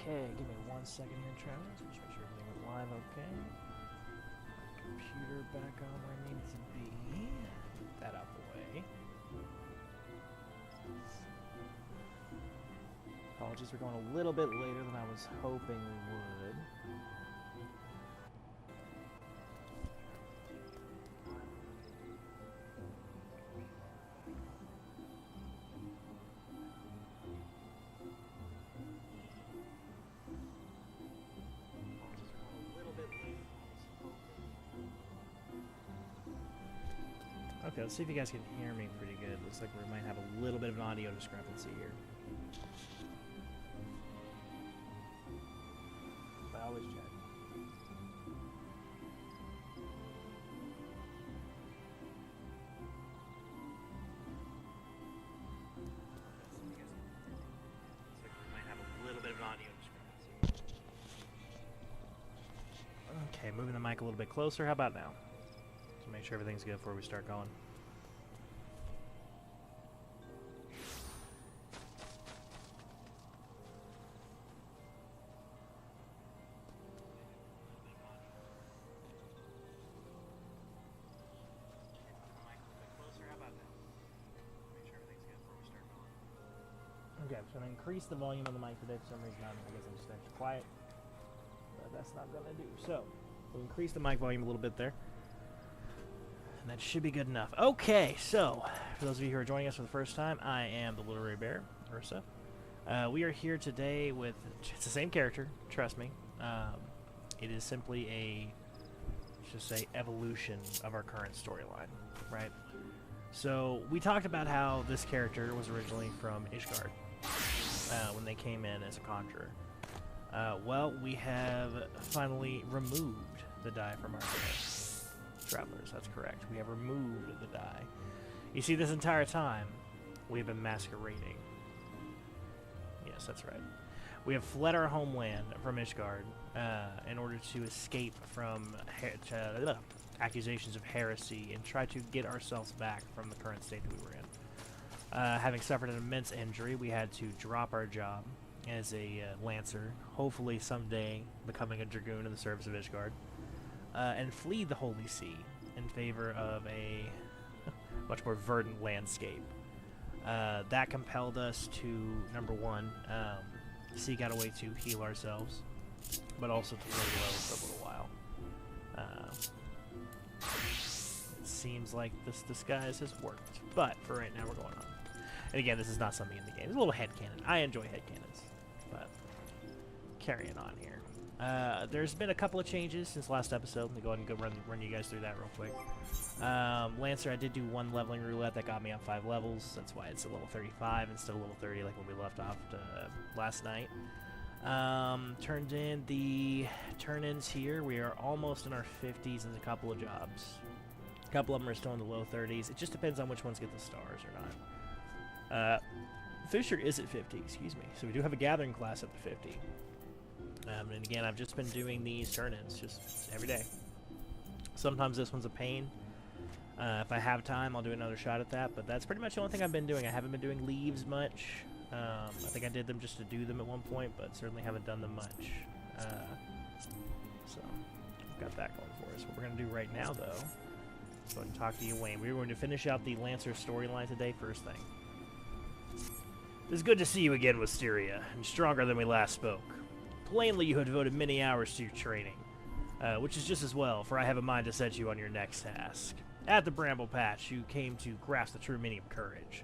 Okay, give me 1 second here, Travis. Just make sure everything is live okay. Computer back on where it needs to be. Get that out the way. Apologies for going a little bit later than I was hoping we would. Okay, let's see if you guys can hear me pretty good. Looks like we might have a little bit of an audio discrepancy here. But I always check. Looks like we might have a little bit of an audio discrepancy. Okay, moving the mic a little bit closer. How about now? To make sure everything's good before we start going. Okay, so I'm going to increase the volume of the mic today. For some reason, I guess I'm just extra quiet. But that's not going to do. So, we'll increase the mic volume a little bit there. And that should be good enough. Okay, so, for those of you who are joining us for the first time, I am the Literary Bear, Eorzea. We are here today with, it's the same character, trust me. It is simply a, let's just say, evolution of our current storyline, right? So, we talked about how this character was originally from Ishgard. When they came in as a conjurer. Well, we have finally removed the die from our travelers. That's correct. We have removed the die. You see, this entire time, we have been masquerading. Yes, that's right. We have fled our homeland from Ishgard in order to escape from accusations of heresy and try to get ourselves back from the current state that we were in. Having suffered an immense injury, we had to drop our job as a lancer, hopefully someday becoming a dragoon in the service of Ishgard, and flee the Holy See in favor of a much more verdant landscape. That compelled us to, number one, seek out a way to heal ourselves, but also to lay low for a little while. It seems like this disguise has worked, but for right now we're going on. And again, this is not something in the game. It's a little headcanon. I enjoy headcanons, but carrying on here. There's been a couple of changes since last episode. Let me go ahead and run you guys through that real quick. Lancer, I did do one leveling roulette that got me up 5 levels. That's why it's a level 35 instead of level 30 like when we left off last night. Turned in the turn-ins here. We are almost in our 50s in a couple of jobs. A couple of them are still in the low 30s. It just depends on which ones get the stars or not. Fisher is at 50, excuse me. So we do have a gathering class up to 50. And again, I've just been doing these turn-ins just every day. Sometimes this one's a pain. If I have time, I'll do another shot at that. But that's pretty much the only thing I've been doing. I haven't been doing leaves much. I think I did them just to do them at one point, but certainly haven't done them much. So, we've got that going for us. What we're going to do right now, though, is go ahead and talk to you, Wayne. We're going to finish out the Lancer storyline today, first thing. It's good to see you again, Wisteria, and stronger than we last spoke. Plainly, you have devoted many hours to your training, which is just as well, for I have a mind to set you on your next task. At the Bramble Patch, you came to grasp the true meaning of courage.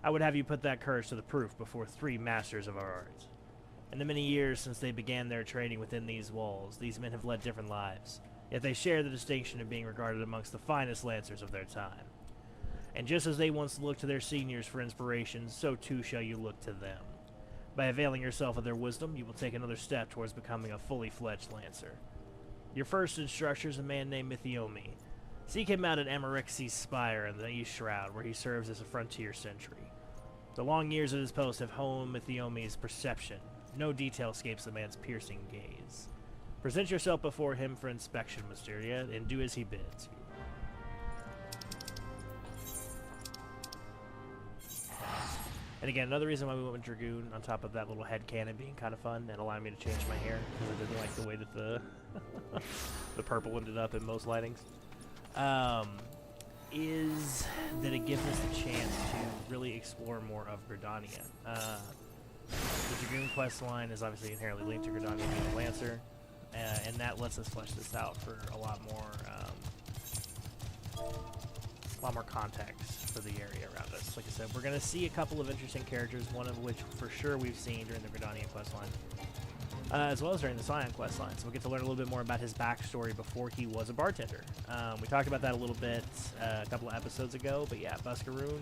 I would have you put that courage to the proof before 3 masters of our art. In the many years since they began their training within these walls, these men have led different lives, yet they share the distinction of being regarded amongst the finest lancers of their time. And just as they once looked to their seniors for inspiration, so too shall you look to them. By availing yourself of their wisdom, you will take another step towards becoming a fully fledged lancer. Your first instructor is a man named Mythiomi. Seek him out at Amarixi's Spire in the East Shroud, where he serves as a frontier sentry. The long years at his post have honed Mythiomi's perception. No detail escapes the man's piercing gaze. Present yourself before him for inspection, Mysteria, and do as he bids you. And again, another reason why we went with Dragoon, on top of that little head cannon being kind of fun and allowing me to change my hair, because I didn't like the way that the the purple ended up in most lightings, is that it gives us a chance to really explore more of Gridania. The Dragoon quest line is obviously inherently linked to Gridania being a Lancer, and that lets us flesh this out for a lot more context for the area around us. Like I said, we're going to see a couple of interesting characters, one of which for sure we've seen during the Gridania questline, as well as during the Scion questline. So we'll get to learn a little bit more about his backstory before he was a bartender. We talked about that a little bit a couple of episodes ago, but yeah, Buscaroon,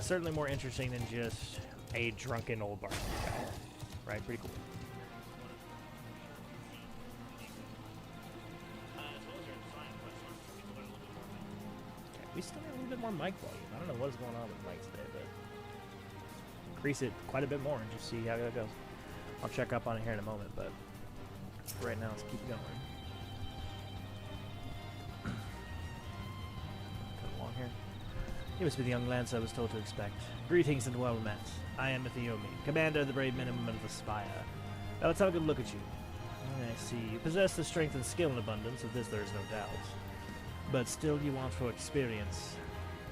certainly more interesting than just a drunken old bartender guy. Right? Pretty cool. We still got a little bit more mic volume. I don't know what is going on with mics today, but increase it quite a bit more and just see how that goes. I'll check up on it here in a moment, but right now let's keep going. Come along here. You must be the young Lancer I was told to expect. Greetings and well met. I am Eorzea, commander of the brave men and women of the Spire. Now let's have a good look at you. I see you possess the strength and skill in abundance, of this there is no doubt. But still you want for experience.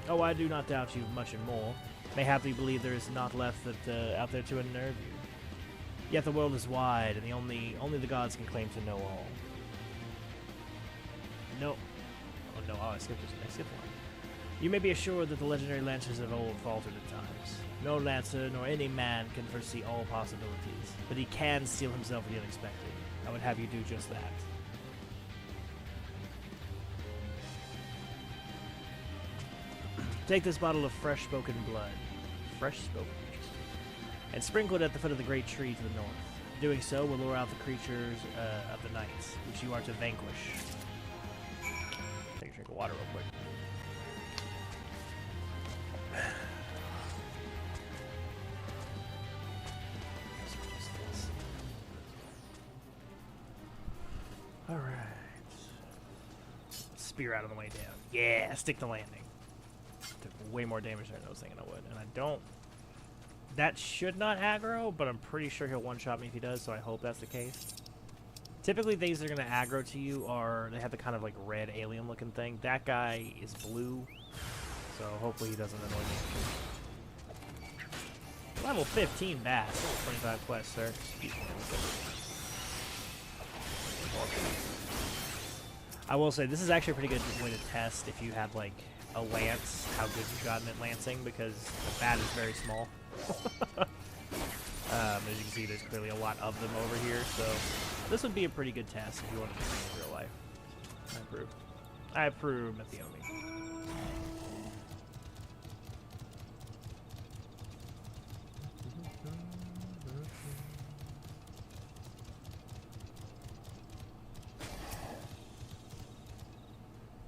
Oh, I do not doubt you much and more. Mayhap you believe there is naught left that out there to unnerve you. Yet the world is wide, and only the gods can claim to know all. No. Oh no, I skipped one. You may be assured that the legendary Lancers of old faltered at times. No Lancer nor any man can foresee all possibilities, but he can steel himself for the unexpected. I would have you do just that. Take this bottle of fresh-spoken blood. Fresh-spoken? And sprinkle it at the foot of the great tree to the north. Doing so will lure out the creatures of the night, which you are to vanquish. Take a drink of water real quick. Alright. Spear out on the way down. Yeah, stick the landing. Took way more damage than I was thinking I would. And I don't... That should not aggro, but I'm pretty sure he'll one-shot me if he does, so I hope that's the case. Typically, things that are going to aggro to you are... They have the kind of, like, red alien-looking thing. That guy is blue, so hopefully he doesn't annoy me. Level 15 bass. Level 25 quest, sir. Excuse me. I will say, this is actually a pretty good way to test if you have, like, a lance, how good you've gotten at lancing, because the bat is very small. As you can see, there's clearly a lot of them over here, so this would be a pretty good test if you want to do it in real life. I approve. I approve, Eorzea.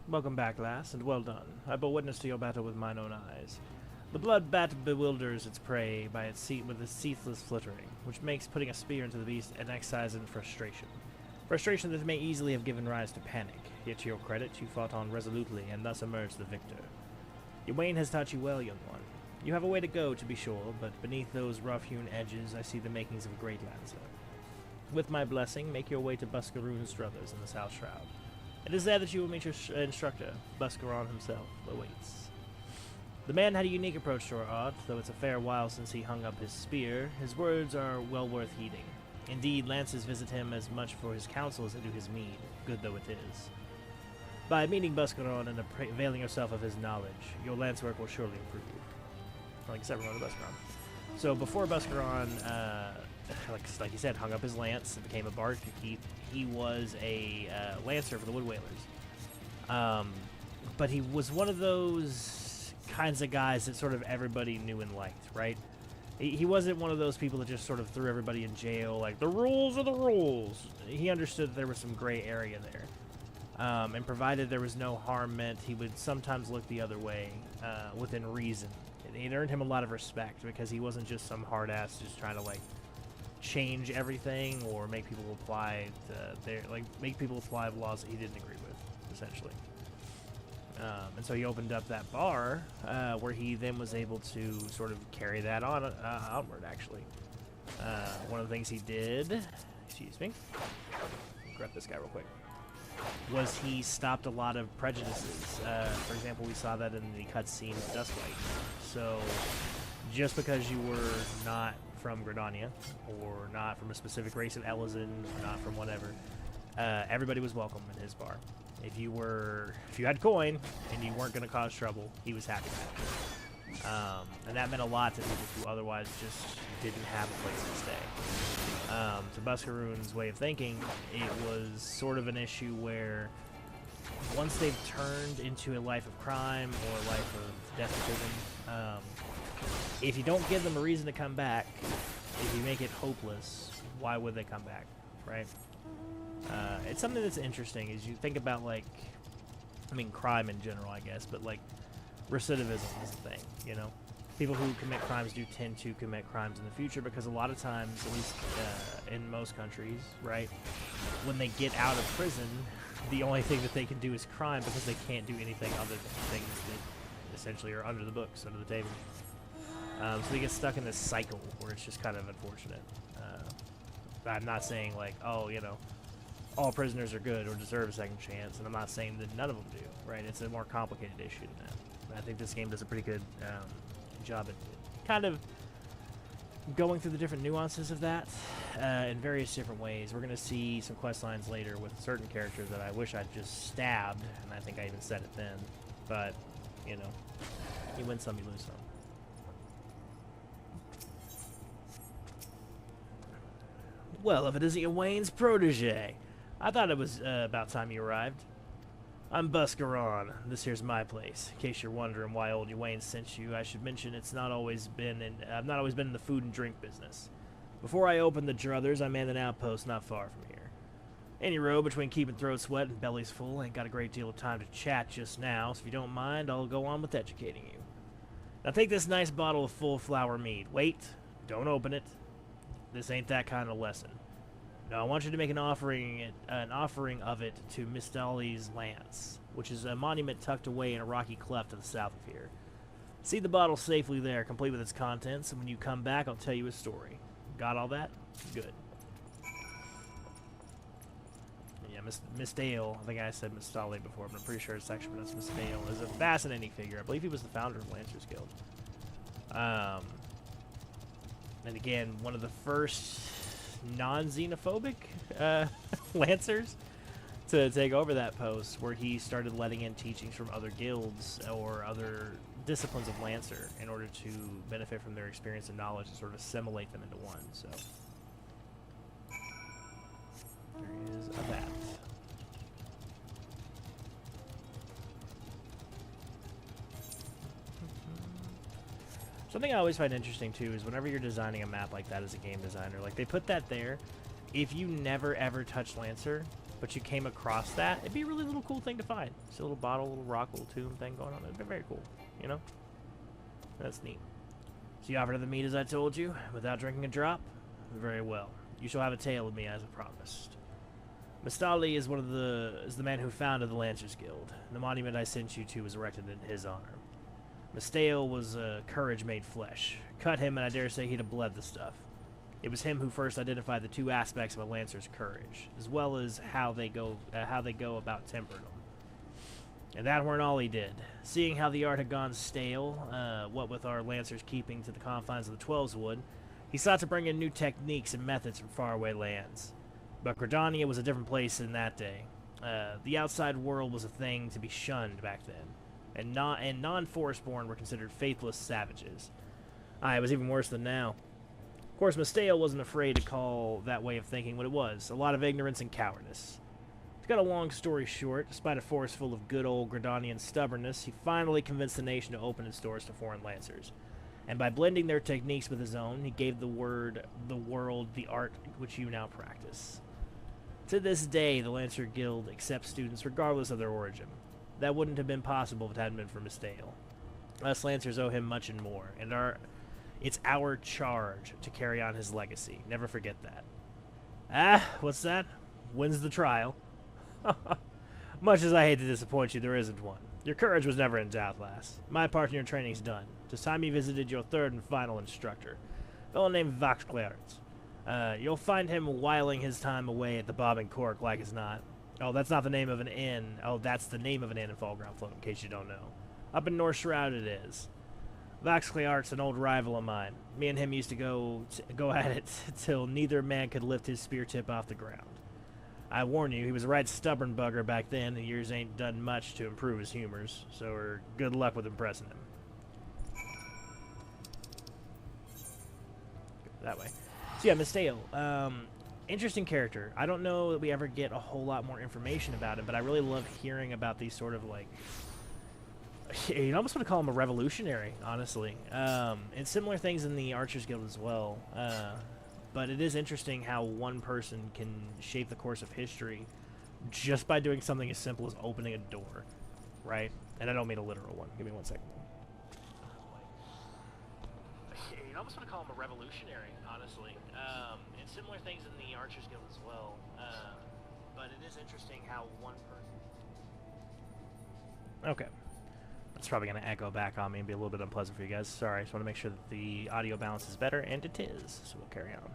Welcome back, lass, and well done. I bore witness to your battle with mine own eyes. The blood bat bewilders its prey by its with its ceaseless flittering, which makes putting a spear into the beast an exercise in frustration. Frustration that may easily have given rise to panic, yet to your credit, you fought on resolutely and thus emerged the victor. Your Wayne has taught you well, young one. You have a way to go, to be sure, but beneath those rough-hewn edges I see the makings of a great Lancer. With my blessing, make your way to Buscaroon's Struthers in the South Shroud. It is there that you will meet your instructor. Buscaron himself awaits. The man had a unique approach to our art, though it's a fair while since he hung up his spear. His words are well worth heeding. Indeed, Lancers visit him as much for his counsel as they do his meed, good though it is. By meeting Buscaron and availing yourself of his knowledge, your lance work will surely improve. Like I said, we're going to Buscaron. So before Buscaron, like you said, hung up his lance and became a bard, he was a lancer for the Wood Whalers. But he was one of those kinds of guys that sort of everybody knew and liked, right? He wasn't one of those people that just sort of threw everybody in jail, like, the rules are the rules. He understood that there was some gray area there. And provided there was no harm meant, he would sometimes look the other way, within reason. It earned him a lot of respect, because he wasn't just some hard-ass just trying to, like, change everything or make people apply make people apply laws that he didn't agree with, essentially. And so he opened up that bar where he then was able to sort of carry that on outward, actually. One of the things he did, excuse me, grab this guy real quick, was he stopped a lot of prejudices. For example, we saw that in the cutscene of Duskwite. So just because you were not from Gridania, or not from a specific race of Ellison, or not from whatever, everybody was welcome in his bar. If you had coin and you weren't going to cause trouble, he was happy with it. And that meant a lot to people who otherwise just didn't have a place to stay. To Buscaroon's way of thinking, it was sort of an issue where once they've turned into a life of crime or a life of despotism, if you don't give them a reason to come back, if you make it hopeless, why would they come back, right? It's something that's interesting is you think about, like, I mean, crime in general, I guess, but, like, recidivism is a thing, you know? People who commit crimes do tend to commit crimes in the future because a lot of times, at least in most countries, right, when they get out of prison, the only thing that they can do is crime because they can't do anything other than things that essentially are under the books, under the table. So they get stuck in this cycle where it's just kind of unfortunate. I'm not saying, like, oh, you know, all prisoners are good or deserve a second chance, and I'm not saying that none of them do, right? It's a more complicated issue than that. And I think this game does a pretty good job at kind of going through the different nuances of that in various different ways. We're going to see some quest lines later with certain characters that I wish I'd just stabbed, and I think I even said it then. But, you know, you win some, you lose some. Well, if it isn't Wayne's protege, I thought it was about time you arrived. I'm Buscaron. This here's my place. In case you're wondering why old Wayne sent you, I should mention I've not always been in the food and drink business. Before I opened the Druthers, I manned an outpost not far from here. Any road between keeping throats wet and bellies full, ain't got a great deal of time to chat just now, so if you don't mind, I'll go on with educating you. Now take this nice bottle of full flower mead. Wait, don't open it. This ain't that kind of lesson. No, I want you to make an offering of it to Miss Dolly's Lance, which is a monument tucked away in a rocky cleft to the south of here. See the bottle safely there, complete with its contents, and when you come back, I'll tell you a story. Got all that? Good. Yeah, Miss Dale, I think I said Miss Dolly before, but I'm pretty sure it's actually pronounced Miss Dale, is a fascinating figure. I believe he was the founder of Lancers Guild. And again, one of the first non-xenophobic Lancers to take over that post, where he started letting in teachings from other guilds or other disciplines of Lancer in order to benefit from their experience and knowledge and sort of assimilate them into one. So there is that. Something I always find interesting, too, is whenever you're designing a map like that as a game designer, like, they put that there. If you never, ever touched Lancer, but you came across that, it'd be a really little cool thing to find. Just a little bottle, a little rock, a little tomb thing going on. It'd be very cool, you know? That's neat. So you offered the meat as I told you, without drinking a drop? Very well. You shall have a tale of me as I promised. Mistali is the man who founded the Lancers Guild. The monument I sent you to was erected in his honor. Mistale was courage made flesh. Cut him, and I dare say he'd have bled the stuff. It was him who first identified the two aspects of a lancer's courage, as well as how they go about tempering them. And that weren't all he did. Seeing how the art had gone stale, what with our lancers keeping to the confines of the Twelveswood, he sought to bring in new techniques and methods from faraway lands. But Gridania was a different place in that day. The outside world was a thing to be shunned back then. And non-forest-born were considered faithless savages. It was even worse than now. Of course, Mistale wasn't afraid to call that way of thinking what it was, a lot of ignorance and cowardice. To cut a long story short, despite a forest full of good old Gridanian stubbornness, he finally convinced the nation to open its doors to foreign lancers. And by blending their techniques with his own, he gave the world the art which you now practice. To this day, the Lancer Guild accepts students regardless of their origin. That wouldn't have been possible if it hadn't been for Mistale. Us Lancers owe him much and more, and it's our charge to carry on his legacy. Never forget that. What's that? When's the trial? Much as I hate to disappoint you, there isn't one. Your courage was never in doubt, lass. My part in your training's done. It's time you visited your third and final instructor, a fellow named FFXIV. You'll find him whiling his time away at the Bob and Cork like as not. Oh, that's not the name of an inn. Oh, that's the name of an inn in Fallground Float, in case you don't know. Up in North Shroud it is. FFXIV's an old rival of mine. Me and him used to go at it till neither man could lift his spear tip off the ground. I warn you, he was a right stubborn bugger back then, and years ain't done much to improve his humors, so good luck with impressing him. Go that way. So yeah, Misteo, interesting character. I don't know that we ever get a whole lot more information about him, but I really love hearing about these sort of like, you almost want to call him a revolutionary, honestly. And similar things in the Archers Guild as well. But it is interesting how one person can shape the course of history just by doing something as simple as opening a door, right? And I don't mean a literal one. Give me 1 second. You almost want to call him a revolutionary, honestly. And similar things in the Archers Guild as well. But it is interesting how one person... Okay. It's probably going to echo back on me and be a little bit unpleasant for you guys. Sorry, I just want to make sure that the audio balance is better, and it is, so we'll carry on.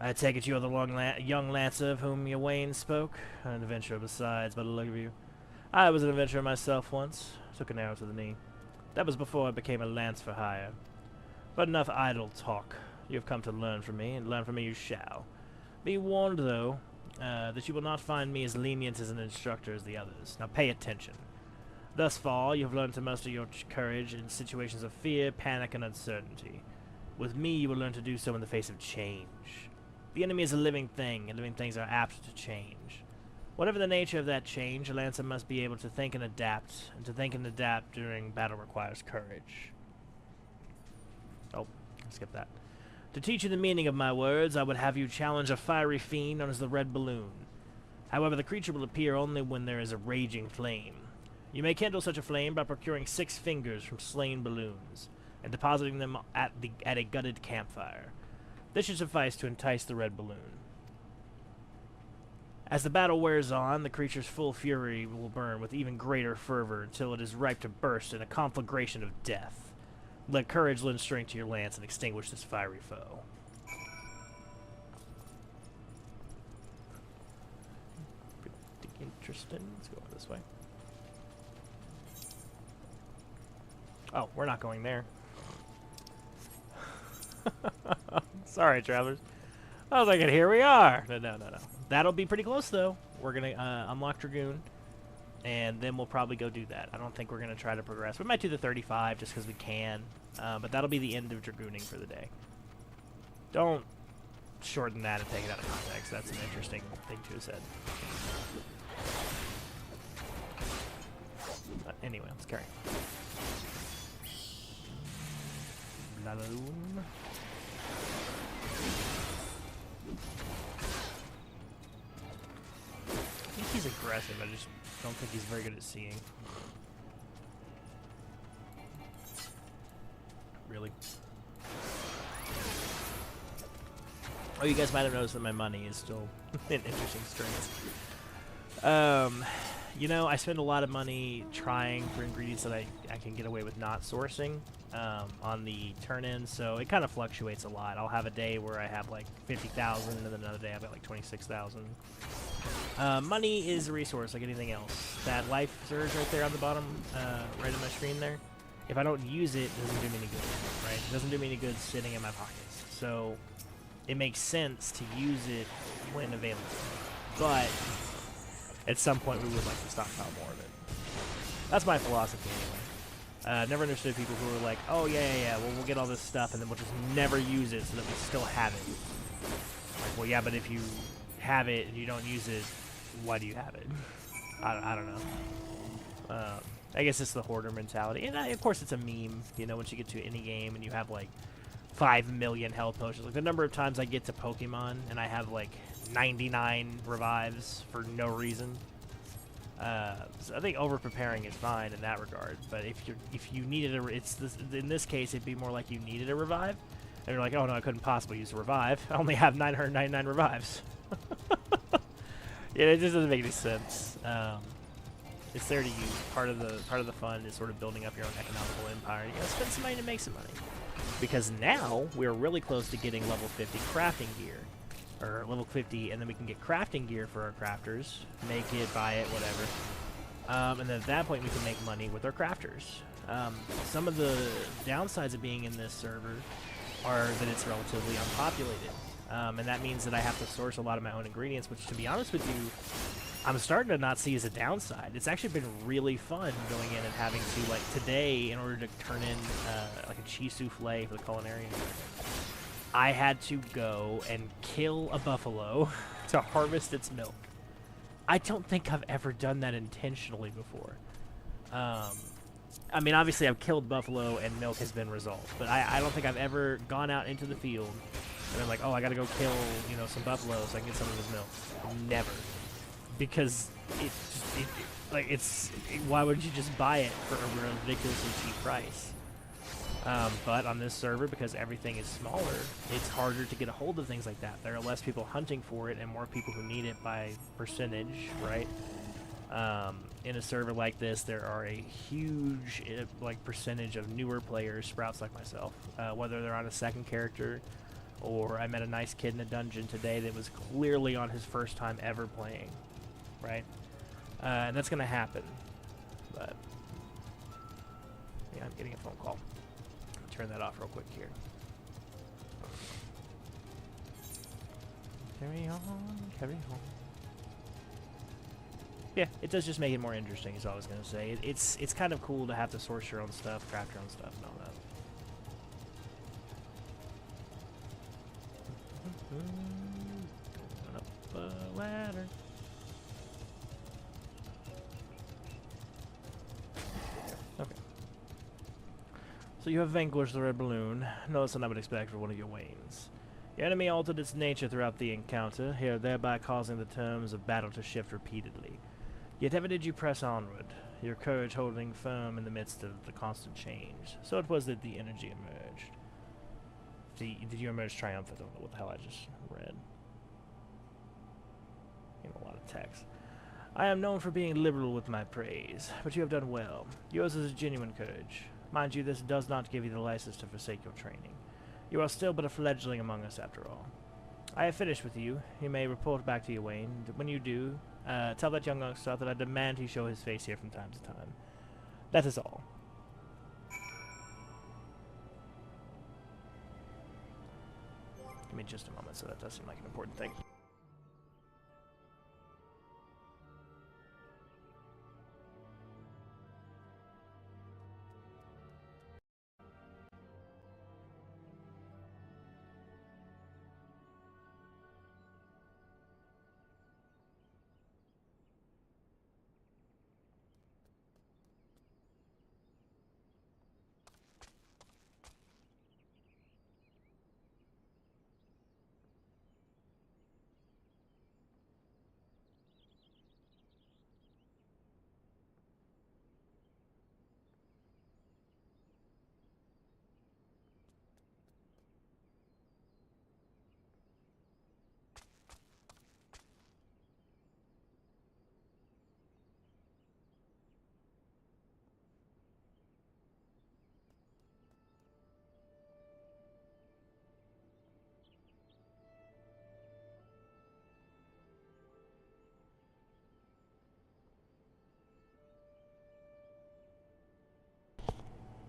I take it you are the young lancer of whom Eorzea spoke? An adventurer besides, by the look of you. I was an adventurer myself once. Took an arrow to the knee. That was before I became a lance for hire. But enough idle talk. You have come to learn from me, and learn from me you shall. Be warned, though, that you will not find me as lenient as an instructor as the others. Now pay attention. Thus far, you have learned to muster your courage in situations of fear, panic, and uncertainty. With me, you will learn to do so in the face of change. The enemy is a living thing, and living things are apt to change. Whatever the nature of that change, a lancer must be able to think and adapt, and to think and adapt during battle requires courage. Oh, skip that. To teach you the meaning of my words, I would have you challenge a fiery fiend known as the Red Balloon. However, the creature will appear only when there is a raging flame. You may kindle such a flame by procuring 6 fingers from slain balloons, and depositing them at a gutted campfire. This should suffice to entice the Red Balloon. As the battle wears on, the creature's full fury will burn with even greater fervor until it is ripe to burst in a conflagration of death. Let courage lend strength to your lance and extinguish this fiery foe. Pretty interesting. Let's go this way. Oh, we're not going there. Sorry, travelers. I was like, here we are. No. That'll be pretty close, though. We're going to unlock Dragoon, and then we'll probably go do that. I don't think we're going to try to progress. We might do the 35 just because we can, but that'll be the end of Dragooning for the day. Don't shorten that and take it out of context. That's an interesting thing to have said. But anyway, let's carry. Balloon. I think he's aggressive. I just don't think he's very good at seeing. Really? Oh, you guys might have noticed that my money is still in interesting strength. You know, I spend a lot of money trying for ingredients that I can get away with not sourcing on the turn-in, so it kind of fluctuates a lot. I'll have a day where I have like 50,000, and then another day I've got like 26,000. Money is a resource like anything else. That life surge right there on the bottom, right on my screen there, if I don't use it, it doesn't do me any good, right? It doesn't do me any good sitting in my pockets. So it makes sense to use it when available. But at some point, we would like to stockpile more of it. That's my philosophy anyway. Never understood people who were like, oh, yeah, well, we'll get all this stuff, and then we'll just never use it so that we still have it. Like, well, yeah, but if you have it and you don't use it, why do you have it? I don't know. I guess it's the hoarder mentality. And of course, it's a meme, you know, once you get to any game and you have, like, 5 million health potions. Like, the number of times I get to Pokemon and I have, like, 99 revives for no reason. So I think over-preparing is fine in that regard. But if you needed in this case, it'd be more like you needed a revive. And you're like, oh, no, I couldn't possibly use a revive. I only have 999 revives. Yeah, it just doesn't make any sense. It's there to use. Part of the fun is sort of building up your own economical empire. You gotta spend some money to make some money. Because now we're really close to getting level 50 crafting gear. Or level 50, and then we can get crafting gear for our crafters. Make it, buy it, whatever. And then at that point we can make money with our crafters. Some of the downsides of being in this server are that it's relatively unpopulated. And that means that I have to source a lot of my own ingredients, which, to be honest with you, I'm starting to not see as a downside. It's actually been really fun going in and having to, like, today, in order to turn in, like, a cheese souffle for the culinarian, I had to go and kill a buffalo to harvest its milk. I don't think I've ever done that intentionally before. I mean, obviously I've killed buffalo and milk has been resolved, but I don't think I've ever gone out into the field and been like, oh, I gotta go kill, you know, some buffalo so I can get some of his milk. Never. Because why would you just buy it for a ridiculously cheap price? But on this server, because everything is smaller, it's harder to get a hold of things like that. There are less people hunting for it and more people who need it by percentage, right? In a server like this, there are a huge percentage of newer players, sprouts like myself, whether they're on a second character, or I met a nice kid in a dungeon today that was clearly on his first time ever playing, right? And that's going to happen. But yeah, I'm getting a phone call. Turn that off real quick here. Carry on, carry on. Yeah, it does just make it more interesting, is all I was going to say. It's kind of cool to have to source your own stuff, craft your own stuff, and all that. Going up a ladder. Okay. So you have vanquished the red balloon. No less than I would expect for one of your wains. Your enemy altered its nature throughout the encounter, here thereby causing the terms of battle to shift repeatedly. Yet ever did you press onward, your courage holding firm in the midst of the constant change. So it was that the energy emerged. Did you emerge triumphant? I don't know what the hell I just read. A lot of text. I am known for being liberal with my praise, but you have done well. Yours is a genuine courage. Mind you, this does not give you the license to forsake your training. You are still but a fledgling among us, after all. I have finished with you. You may report back to Eorzea. When you do, tell that young youngster that I demand he show his face here from time to time. That is all. Give me just a moment, so that does seem like an important thing.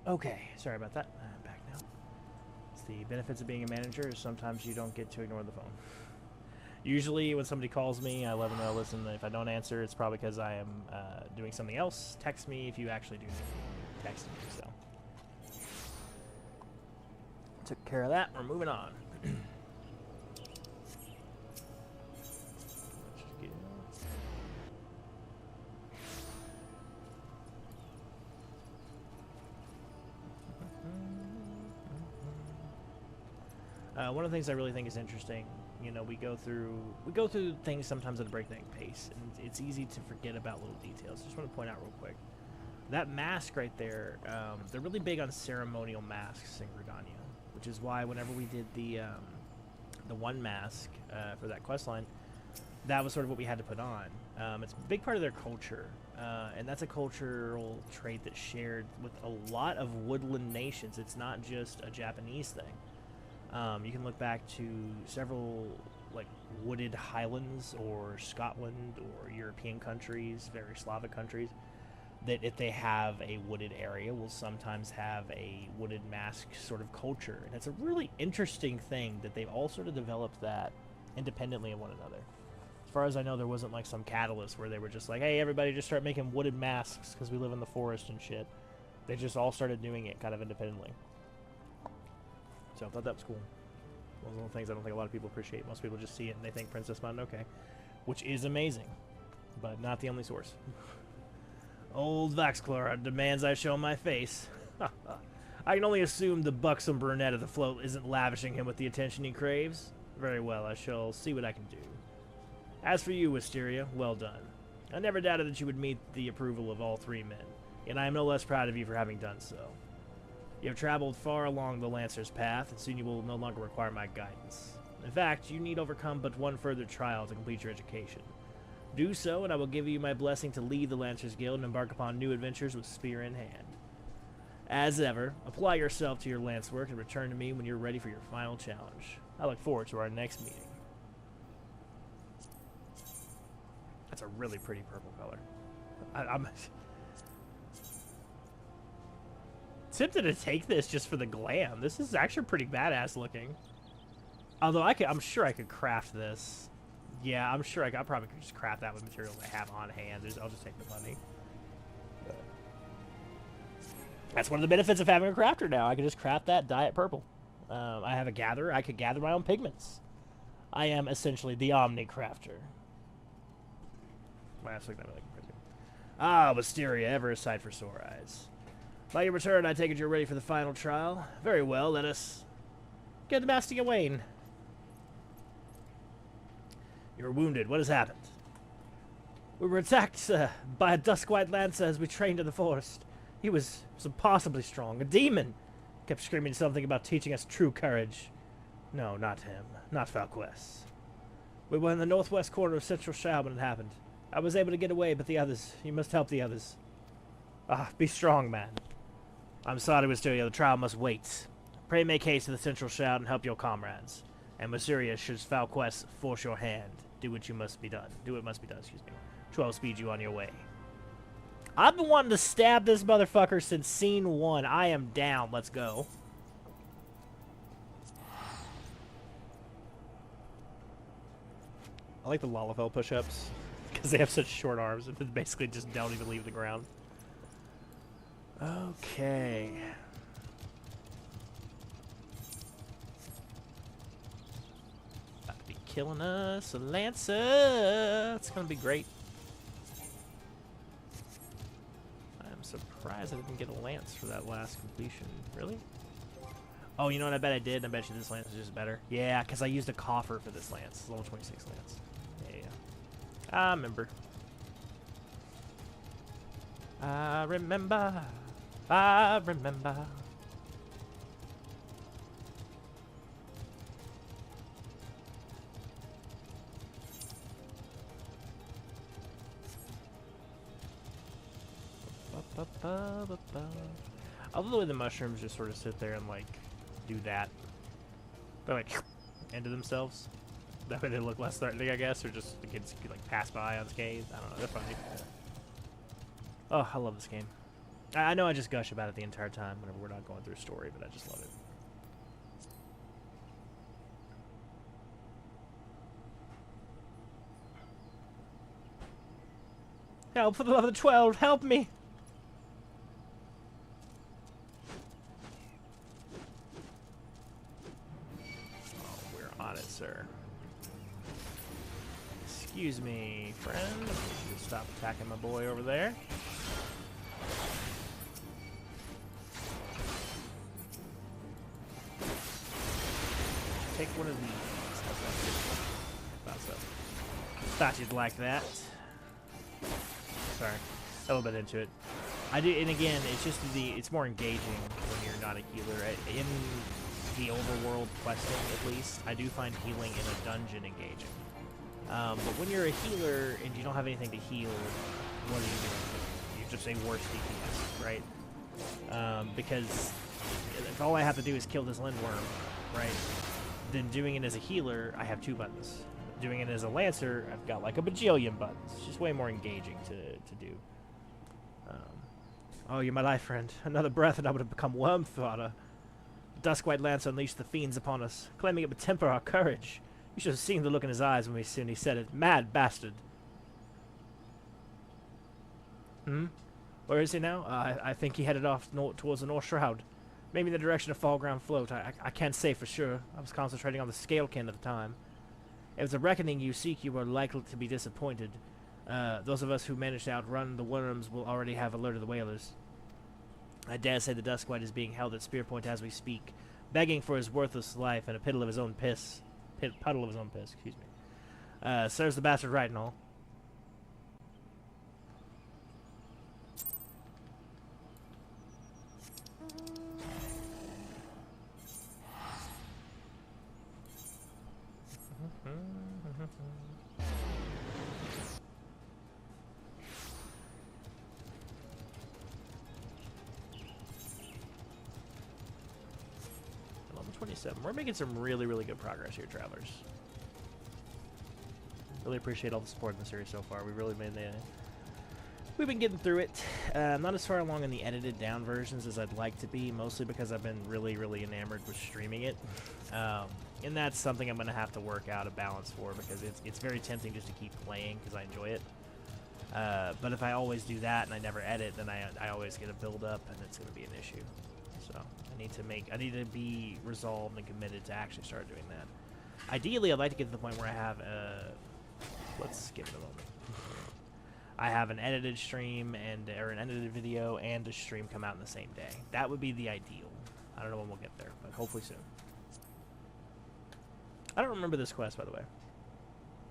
Okay, sorry about that. I'm back now. It's the benefits of being a manager is sometimes you don't get to ignore the phone. Usually when somebody calls me, I let them know, listen, if I don't answer, it's probably because I am doing something else. Text me if you actually do text me, so. Took care of that, we're moving on. One of the things I really think is interesting, you know, we go through things sometimes at a breakneck pace, and it's easy to forget about little details. Just want to point out real quick, that mask right there, they're really big on ceremonial masks in Gridania, which is why whenever we did the one mask for that questline, that was sort of what we had to put on. It's a big part of their culture, and that's a cultural trait that's shared with a lot of woodland nations. It's not just a Japanese thing. You can look back to several like wooded highlands or Scotland or European countries, very Slavic countries, that if they have a wooded area will sometimes have a wooded mask sort of culture. And it's a really interesting thing that they've all sort of developed that independently of one another. As far as I know, there wasn't like some catalyst where they were just like, hey, everybody just start making wooded masks because we live in the forest and shit. They just all started doing it kind of independently. So I thought that was cool. One of the things I don't think a lot of people appreciate. Most people just see it and they think Princess Mononoke, which is amazing, but not the only source. Old Vaxclara demands I show my face. I can only assume the buxom brunette of the float isn't lavishing him with the attention he craves. Very well, I shall see what I can do. As for you, Wisteria, well done. I never doubted that you would meet the approval of all three men, and I am no less proud of you for having done so. You have traveled far along the Lancer's path, and soon you will no longer require my guidance. In fact, you need overcome but one further trial to complete your education. Do so, and I will give you my blessing to leave the Lancers Guild and embark upon new adventures with spear in hand. As ever, apply yourself to your lance work and return to me when you're ready for your final challenge. I look forward to our next meeting. That's a really pretty purple color. I'm tempted to take this just for the glam. This is actually pretty badass looking. Although I'm sure I could craft this. Yeah, I'm sure I probably could just craft that with materials I have on hand. I'll just take the money. That's one of the benefits of having a crafter now. I can just craft that, dye it purple. I have a gatherer. I could gather my own pigments. I am essentially the Omni-Crafter. Ah, Wisteria, ever a sight for sore eyes. By your return, I take it you're ready for the final trial. Very well, let us get the masking and Wayne. You're wounded. What has happened? We were attacked by a dusk-white lancer as we trained in the forest. He was impossibly strong. A demon! Kept screaming something about teaching us true courage. No, not him. Not Falquest. We were in the northwest corner of Central Shao when it happened. I was able to get away, but the others... You must help the others. Ah, be strong, man. I'm sorry, Wisteria. The trial must wait. Pray make haste to the Central Shao and help your comrades. And Wisteria, should Falquest force your hand, do what must be done. Do what must be done, excuse me. 12 speed you on your way. I've been wanting to stab this motherfucker since scene 1. I am down. Let's go. I like the Lalafell push-ups because they have such short arms and basically just don't even leave the ground. Okay. About to be killing us, a Lancer. It's gonna be great. I'm surprised I didn't get a lance for that last completion. Really? Oh, you know what? I bet I did. I bet you this lance is just better. Yeah, because I used a coffer for this lance. Level 26 lance. Yeah. I remember. I remember. I remember. I love the way the mushrooms just sort of sit there and like do that. They're like into themselves. That way they look less threatening, I guess, or just the kids could like pass by unscathed. I don't know. They're funny. Oh, I love this game. I know I just gush about it the entire time whenever we're not going through a story, but I just love it. Help, for the love of the 12, help me! Oh, we're on it, sir. Excuse me, friend. Stop attacking my boy over there. Take one of these. Thought so. Thought you'd like that. Sorry, a little bit into it. I do, and again, it's just it's more engaging when you're not a healer. In the overworld questing, at least, I do find healing in a dungeon engaging. But when you're a healer and you don't have anything to heal, what are you doing? You're just a worse DPS, right? Because if all I have to do is kill this Lindworm, right, then doing it as a healer, I have 2 buttons. Doing it as a Lancer, I've got like a bajillion buttons. It's just way more engaging to do. Oh, you're my life friend. Another breath and I would have become worm fodder. Duskwhite Lancer unleashed the fiends upon us, claiming it would temper our courage. You should have seen the look in his eyes when he said it. Mad bastard. Where is he now? I think he headed off towards the North Shroud. Maybe in the direction of Fallground Float. I can't say for sure. I was concentrating on the Scalekin at the time. If it's a reckoning you seek, you are likely to be disappointed. Those of us who managed to outrun the worms will already have alerted the whalers. I dare say the Duskwhite is being held at spear point as we speak, begging for his worthless life and a puddle of his own piss. Puddle of his own piss, excuse me. Serves the bastard right and all. Level 27. We're making some really, really good progress here, travelers. Really appreciate all the support in the series so far. We really made the... We've been getting through it. Not as far along in the edited down versions as I'd like to be, mostly because I've been really, really enamored with streaming it. And that's something I'm going to have to work out a balance for, because it's very tempting just to keep playing because I enjoy it. But if I always do that and I never edit, then I always get a build up and it's going to be an issue. So I need to be resolved and committed to actually start doing that. Ideally, I'd like to get to the point where I have let's give it a moment. I have an edited stream or an edited video and a stream come out in the same day. That would be the ideal. I don't know when we'll get there, but hopefully soon. I don't remember this quest, by the way.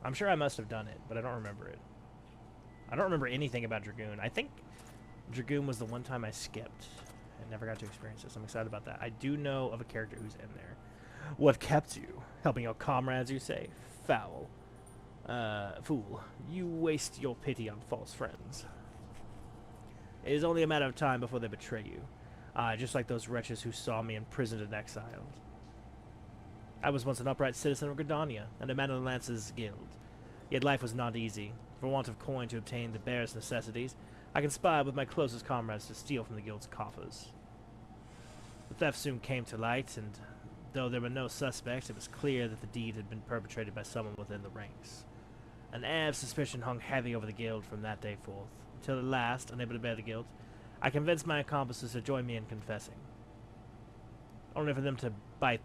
I'm sure I must have done it, but I don't remember it. I don't remember anything about Dragoon. I think Dragoon was the one time I skipped. I never got to experience this. I'm excited about that. I do know of a character who's in there. What kept you? Helping your comrades, you say? Foul. Fool. You waste your pity on false friends. It is only a matter of time before they betray you. Just like those wretches who saw me imprisoned and exiled. I was once an upright citizen of Gridania, and a man of the Lance's guild. Yet life was not easy. For want of coin to obtain the barest necessities, I conspired with my closest comrades to steal from the guild's coffers. The theft soon came to light, and though there were no suspects, it was clear that the deed had been perpetrated by someone within the ranks. An air of suspicion hung heavy over the guild from that day forth, until at last, unable to bear the guilt, I convinced my accomplices to join me in confessing. Only for them to bite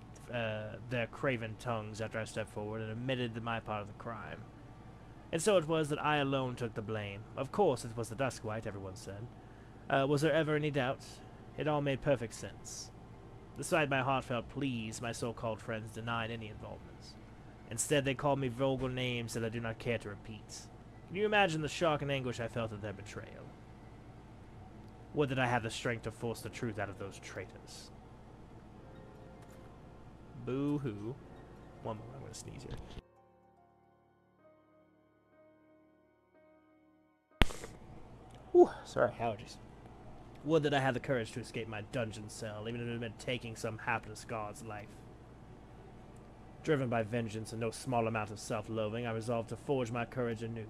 their craven tongues after I stepped forward and admitted my part of the crime. And so it was that I alone took the blame. Of course it was the Duskwhite, everyone said. Was there ever any doubt? It all made perfect sense. Despite my heartfelt pleas, my so-called friends denied any involvements. Instead, they called me vulgar names that I do not care to repeat. Can you imagine the shock and anguish I felt at their betrayal? Would that I had the strength to force the truth out of those traitors. Boo-hoo. One moment, I'm going to sneeze here. Whew, sorry, allergies. Would that I had the courage to escape my dungeon cell, even if it had meant taking some hapless god's life. Driven by vengeance and no small amount of self-loathing, I resolved to forge my courage anew.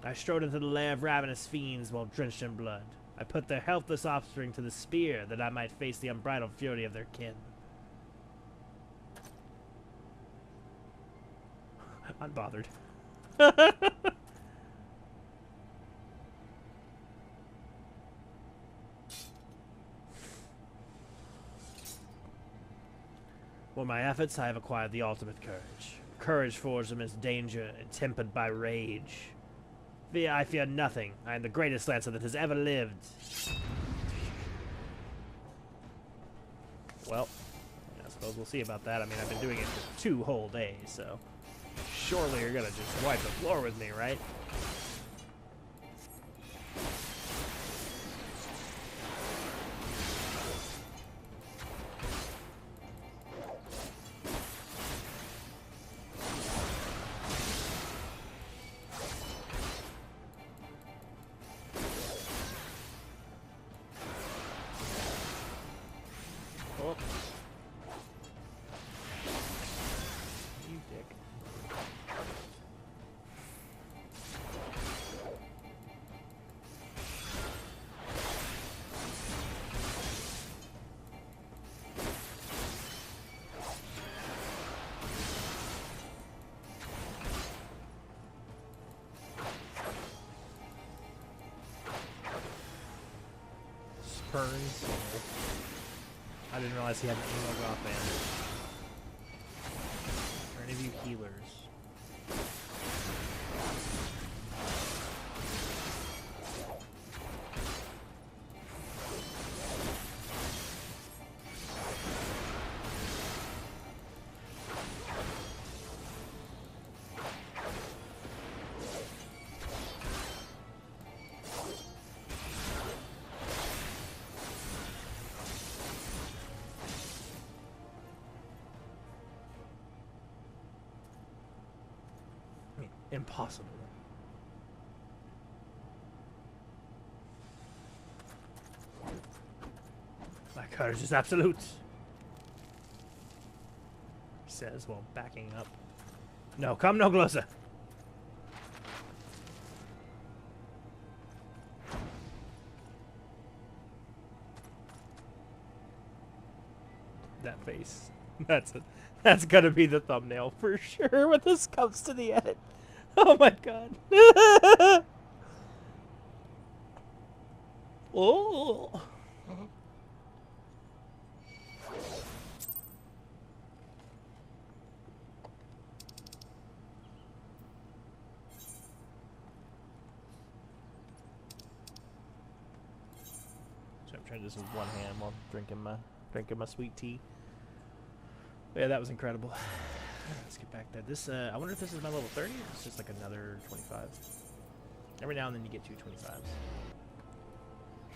I strode into the lair of ravenous fiends while drenched in blood. I put their helpless offspring to the spear that I might face the unbridled fury of their kin. Unbothered. For my efforts, I have acquired the ultimate courage. Courage forged amidst danger and tempered by rage. I fear nothing. I am the greatest Lancer that has ever lived. Well, I suppose we'll see about that. I mean, I've been doing it for 2 whole days, so... Surely you're gonna just wipe the floor with me, right? Burns. I didn't realize he had an emo goth band. Are any of you healers? Impossible. My courage is absolute, he says while backing up. No, come no closer. That face. That's gonna be the thumbnail for sure when this comes to the edit. Oh my god. Oh. So I'm trying to do this with one hand while drinking my sweet tea. But yeah, that was incredible. Let's get back there. This, I wonder if this is my level 30 or it's just like another 25. Every now and then you get 2 25s.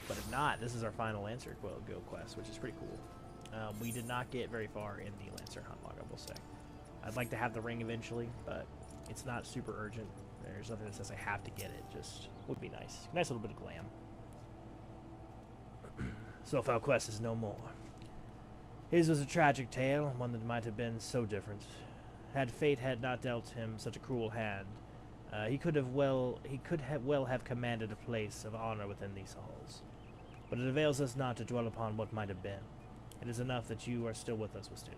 But if not, this is our final Lancer guild quest, which is pretty cool. We did not get very far in the Lancer hunt log, I will say. I'd like to have the ring eventually, but it's not super urgent. There's nothing that says I have to get it. Just would be nice. Nice little bit of glam. Snowfell quest is no more. His was a tragic tale, one that might have been so different. Had fate had not dealt him such a cruel hand, he could well have commanded a place of honor within these halls. But it avails us not to dwell upon what might have been. It is enough that you are still with us, Wisteria.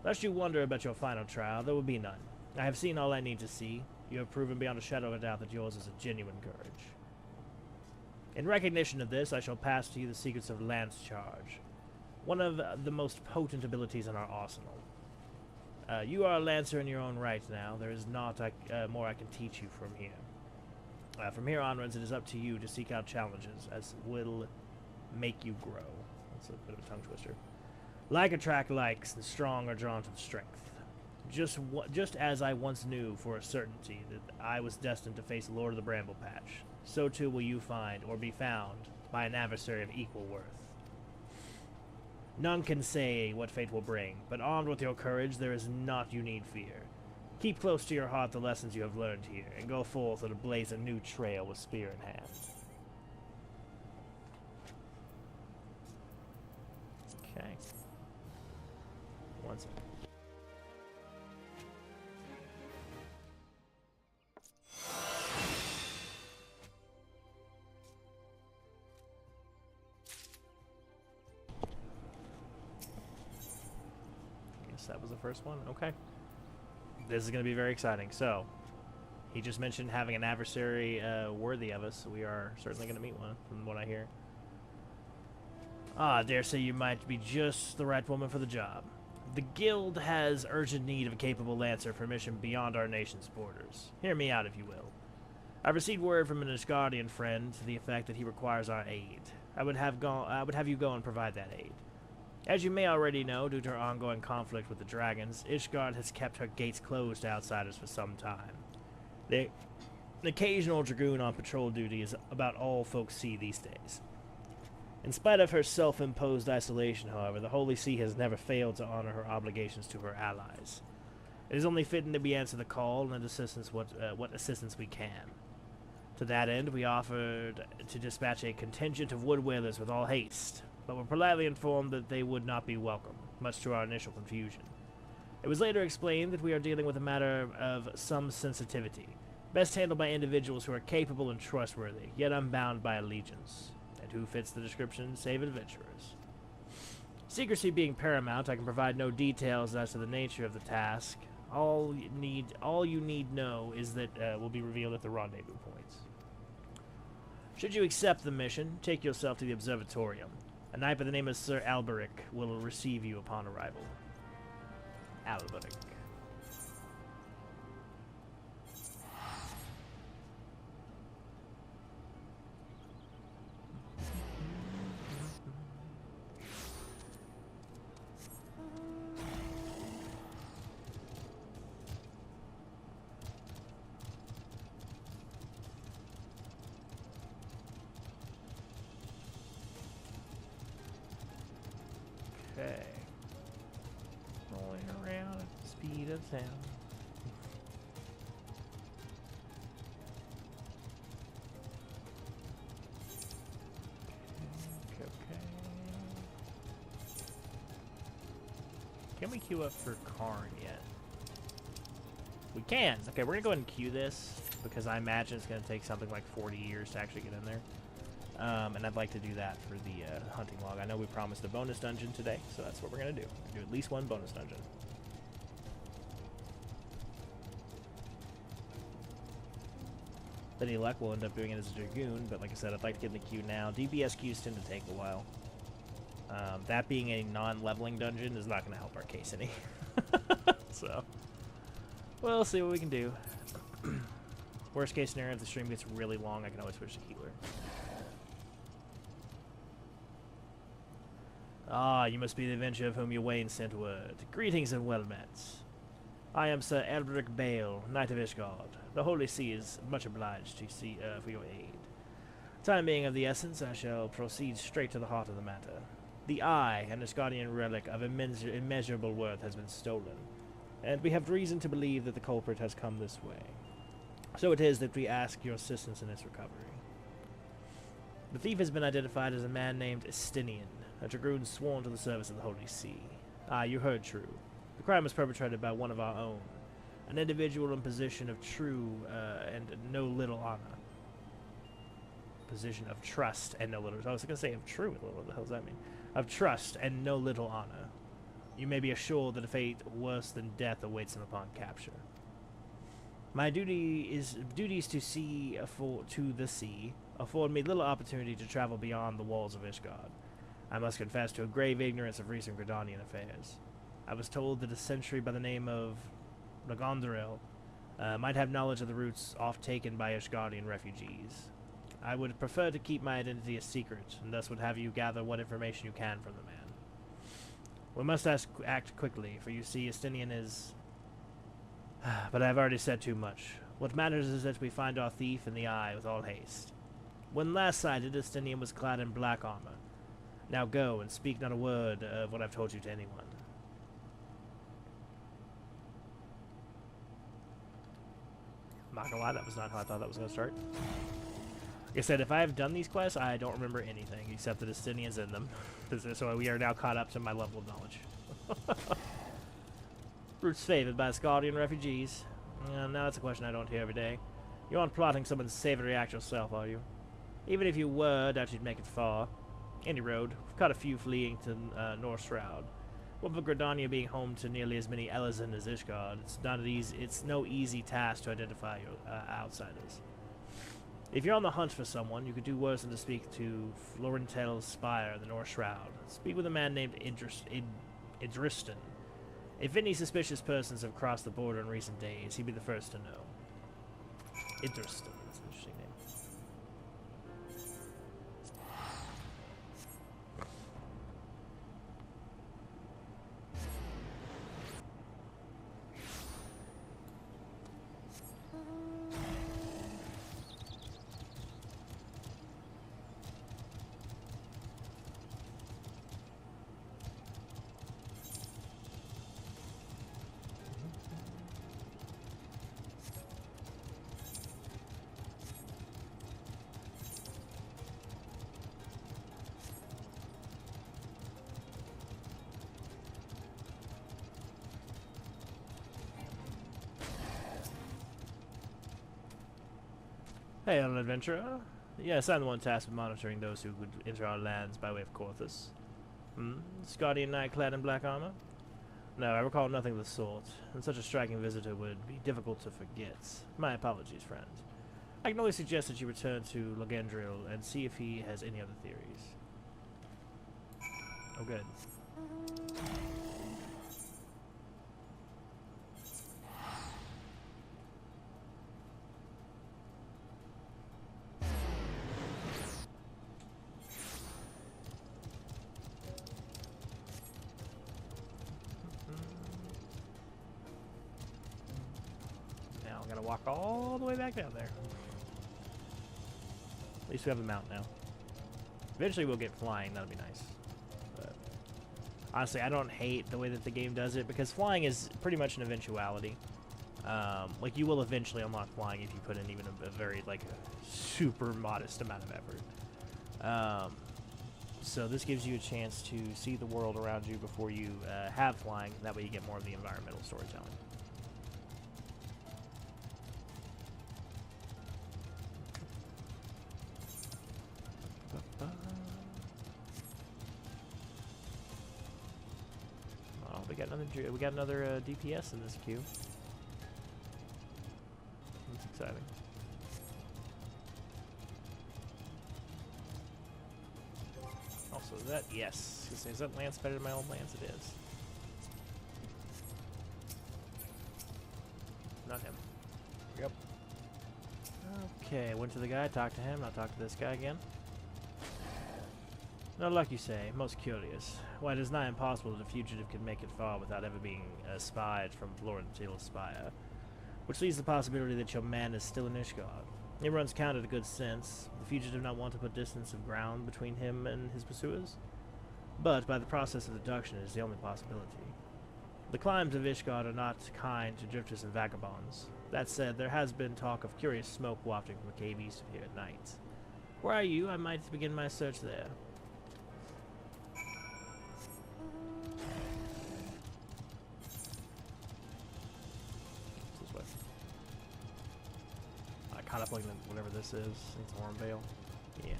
Lest you wonder about your final trial, there will be none. I have seen all I need to see. You have proven beyond a shadow of a doubt that yours is a genuine courage. In recognition of this, I shall pass to you the secrets of Lance Charge, one of the most potent abilities in our arsenal. You are a Lancer in your own right now. There is not more I can teach you from here. From here onwards, it is up to you to seek out challenges as will make you grow. That's a bit of a tongue twister. Like attract likes, and strong are drawn to the strength. Just as I once knew for a certainty that I was destined to face Lord of the Bramble Patch, so too will you find or be found by an adversary of equal worth. None can say what fate will bring, but armed with your courage, there is naught you need fear. Keep close to your heart the lessons you have learned here, and go forth to blaze a new trail with spear in hand. Okay. One second. That was the first one. Okay. This is going to be very exciting. So, he just mentioned having an adversary worthy of us, so we are certainly going to meet one, from what I hear. I dare say you might be just the right woman for the job. The guild has urgent need of a capable Lancer for a mission beyond our nation's borders. Hear me out, if you will. I've received word from an Ishgardian friend to the effect that he requires our aid. I would have you go and provide that aid. As you may already know, due to her ongoing conflict with the dragons, Ishgard has kept her gates closed to outsiders for some time. The occasional dragoon on patrol duty is about all folks see these days. In spite of her self-imposed isolation, however, the Holy See has never failed to honor her obligations to her allies. It is only fitting that we answer the call and assistance what assistance we can. To that end, we offered to dispatch a contingent of wood-whalers with all haste, but were politely informed that they would not be welcome, much to our initial confusion. It was later explained that we are dealing with a matter of some sensitivity, best handled by individuals who are capable and trustworthy, yet unbound by allegiance, and who fits the description save adventurers. Secrecy being paramount, I can provide no details as to the nature of the task. All you need know is that will be revealed at the rendezvous points. Should you accept the mission, take yourself to the observatorium. A knight by the name of Sir Alberic will receive you upon arrival. Alberic. Okay. Rolling around at the speed of sound. Okay. Can we queue up for Karn yet? We can. Okay, we're gonna go ahead and queue this because I imagine it's gonna take something like 40 years to actually get in there. And I'd like to do that for the hunting log. I know we promised a bonus dungeon today, so that's what we're going to do. Do at least one bonus dungeon. With any luck, we'll end up doing it as a Dragoon, but like I said, I'd like to get in the queue now. DPS queues tend to take a while. That being a non-leveling dungeon is not going to help our case any. So, we'll see what we can do. Worst case scenario, if the stream gets really long, I can always switch to healer. Ah, you must be the adventurer of whom your Wayne sent word. Greetings and well met. I am Sir Alberic Bale, Knight of Ishgard. The Holy See is much obliged to see for your aid. Time being of the essence, I shall proceed straight to the heart of the matter. The eye, an Ishgardian relic of immeasurable worth, has been stolen, and we have reason to believe that the culprit has come this way. So it is that we ask your assistance in its recovery. The thief has been identified as a man named Estinian, a dragoon sworn to the service of the Holy See. Ah, you heard true. The crime was perpetrated by one of our own, an individual in position of true and no little honor. Position of trust and no little. I was going to say of true. What the hell does that mean? Of trust and no little honor. You may be assured that a fate worse than death awaits him upon capture. My duties to the sea afford me little opportunity to travel beyond the walls of Ishgard. I must confess to a grave ignorance of recent Gridanian affairs. I was told that a sentry by the name of Lagondrel might have knowledge of the routes oft taken by Ishgardian refugees. I would prefer to keep my identity a secret, and thus would have you gather what information you can from the man. We must act quickly, for you see, Estinian is... But I have already said too much. What matters is that we find our thief in the eye with all haste. When last sighted, Estinian was clad in black armor. Now go, and speak not a word of what I've told you to anyone. I'm not gonna lie, that was not how I thought that was gonna start. Like I said, if I have done these quests, I don't remember anything, except that Estinian's in them. So we are now caught up to my level of knowledge. Routes favored by Scardian refugees. Now that's a question I don't hear every day. You aren't plotting someone's savory act yourself, are you? Even if you were, doubt you'd make it far. Any road. We've caught a few fleeing to North Shroud. What with Gridania being home to nearly as many Elezen as Ishgard, it's no easy task to identify your outsiders. If you're on the hunt for someone, you could do worse than to speak to Florentel's Spire in the North Shroud. Speak with a man named Idristan. If any suspicious persons have crossed the border in recent days, he'd be the first to know. Idristan, that's an interesting name. Hey, an adventurer. Yes, I'm the one tasked with monitoring those who would enter our lands by way of Corthus. Scardian knight clad in black armor? No, I recall nothing of the sort, and such a striking visitor would be difficult to forget. My apologies, friend. I can only suggest that you return to Lagendril and see if he has any other theories. Oh, good. Now I'm gonna walk all the way back down there. At least we have a mount now. Eventually we'll get flying, that'll be nice. But honestly, I don't hate the way that the game does it, because flying is pretty much an eventuality. Like, you will eventually unlock flying if you put in even a very, like, super modest amount of effort. So this gives you a chance to see the world around you before you have flying. That way you get more of the environmental storytelling. Oh, we got another DPS in this queue. That's exciting. Also, yes. Is that lance better than my old lance? It is. Not him. Yep. Okay, went to the guy, talked to him, now talk to this guy again. No luck, you say. Most curious. Why, it is not impossible that a fugitive could make it far without ever being spied from Florentine Spire. Which leaves the possibility that your man is still in Ishgard. It runs counter to good sense. The fugitive not want to put distance of ground between him and his pursuers. But by the process of deduction, it is the only possibility. The climes of Ishgard are not kind to drifters and vagabonds. That said, there has been talk of curious smoke wafting from the cave east of here at night. Where are you? I might begin my search there. Contemplating whatever this is. It's Ormvale. Yeah.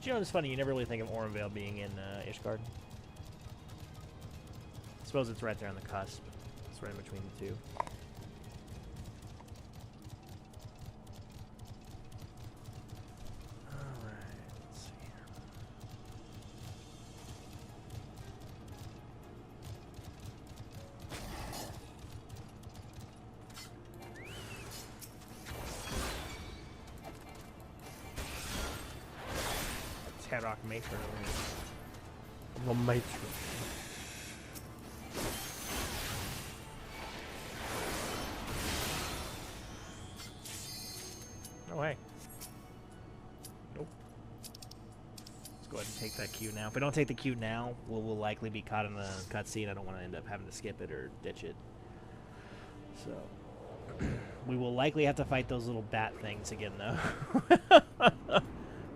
Do you know, it's funny, you never really think of Ormvale being in Ishgard. I suppose it's right there on the cusp. It's right in between the two. Alright, let's see here. Rock Matron over here. The Matron. No way. Nope. Let's go ahead and take that queue now. If we don't take the queue now, we'll likely be caught in the cutscene. I don't want to end up having to skip it or ditch it. So we will likely have to fight those little bat things again, though.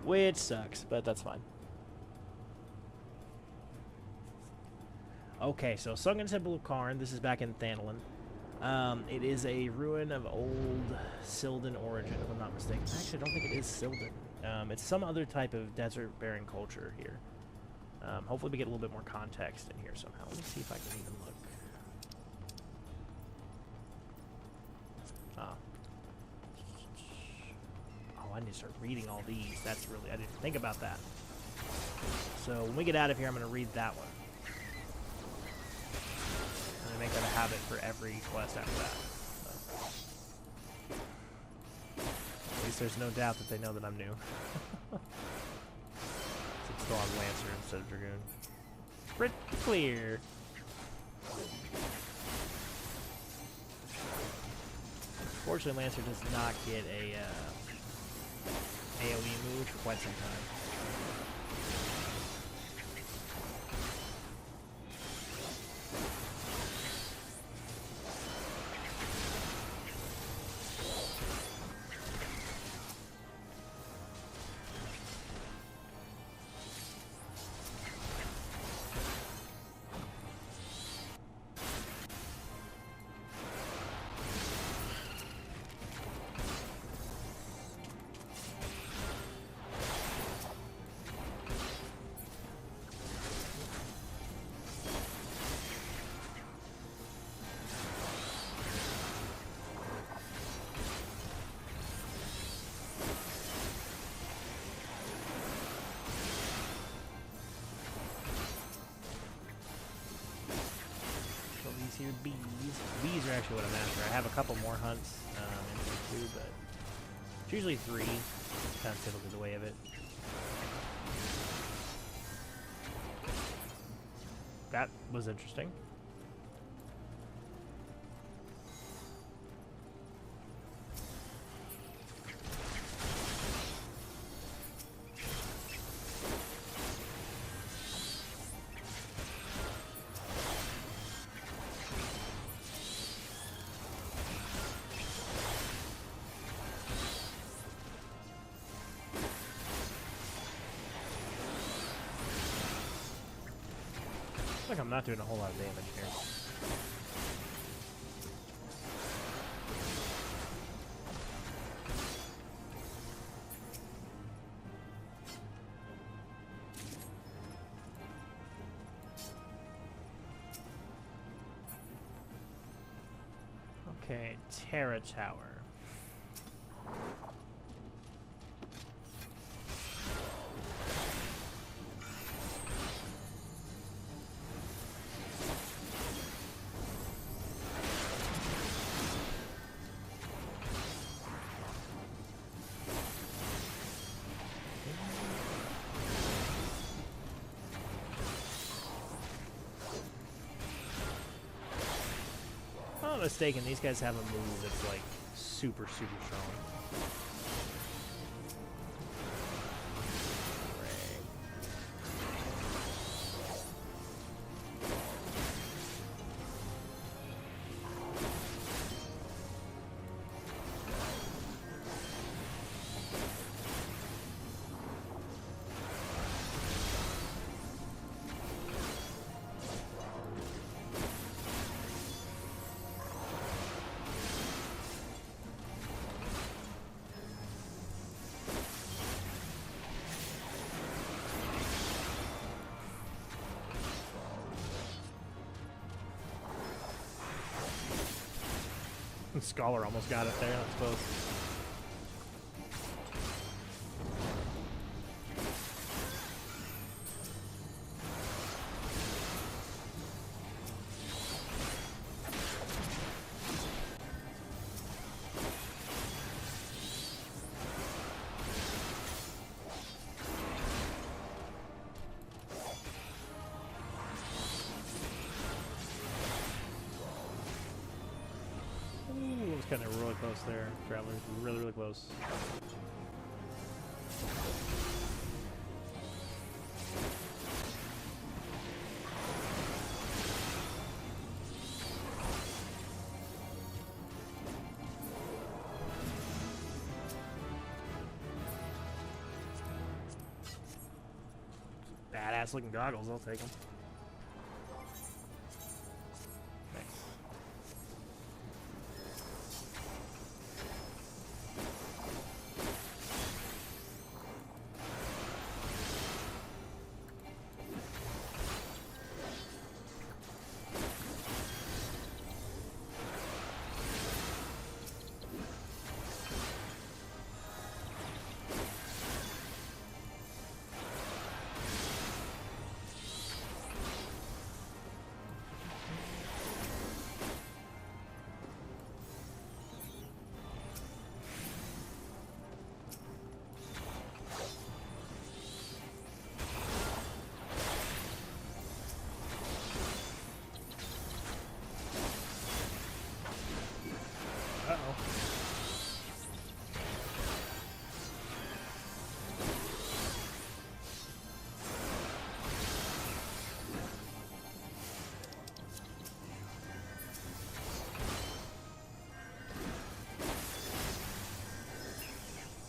Which sucks, but that's fine. Okay, so Sunken Temple of Karn. This is back in Thanalin. It is a ruin of old Sylvan origin, if I'm not mistaken. Actually, I don't think it is Sylvan. It's some other type of desert-bearing culture here. Hopefully we get a little bit more context in here somehow. Let me see if I can even look. I need to start reading all these. That's really, I didn't think about that. So when we get out of here, I'm going to read that one. I'm going to make that a habit for every quest after that. So. At least there's no doubt that they know that I'm new. It's still on Lancer instead of Dragoon. Pretty clear. Fortunately, Lancer does not get a AoE move for quite some time. actually what I'm after. I have a couple more hunts in here too, but it's usually 3. Kind of typically the way of it. That was interesting. Like I'm not doing a whole lot of damage here. Okay, Terra Tower. If I'm not mistaken, these guys have a move that's like super strong. Scholar almost got it there, that's close. Kind of really close there, Traveler. Really close. Badass looking goggles, I'll take them.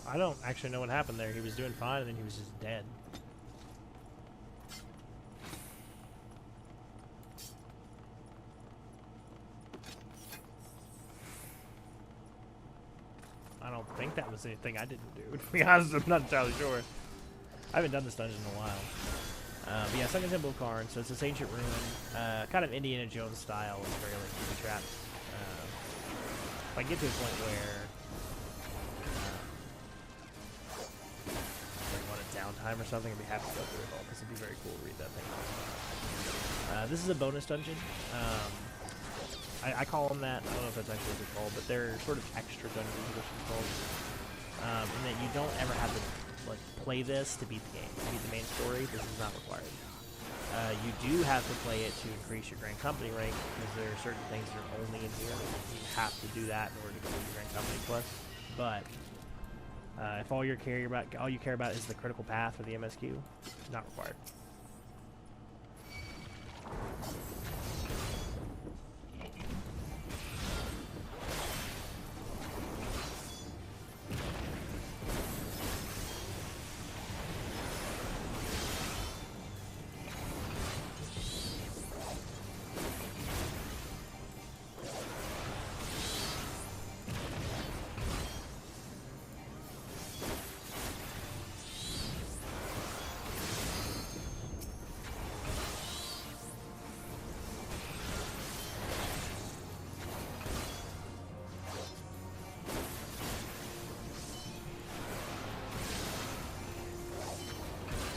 I don't actually know what happened there. He was doing fine and then he was just dead. I don't think that was anything I didn't do. To be honest, I'm not entirely sure. I haven't done this dungeon in a while. But yeah, Sunken Temple of Karn. So it's this ancient ruin, kind of Indiana Jones style. It's very like booby trapped. If I get to a point where downtime or something, I'd be happy to go through it all because it'd be very cool to read that thing. This is a bonus dungeon. I call them that. I don't know if that's actually what they're called, but they're sort of extra dungeons, what it's called. And that you don't ever have to like play this to beat the game, to beat the main story. This is not required. You do have to play it to increase your Grand Company rank, because there are certain things that are only in here. You have to do that in order to complete your Grand Company quest. But if all you care about is the critical path or the MSQ, not required.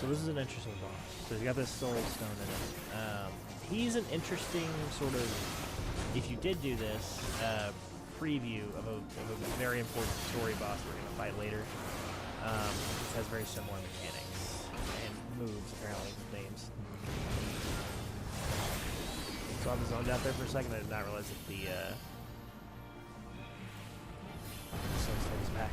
So this is an interesting boss. So he's got this soul stone in it. He's an interesting sort of, if you did do this, preview of a very important story boss we're going to fight later. This has very similar mechanics and moves, apparently, with names. So I was zoned out there for a second. I did not realize that the sun stays back.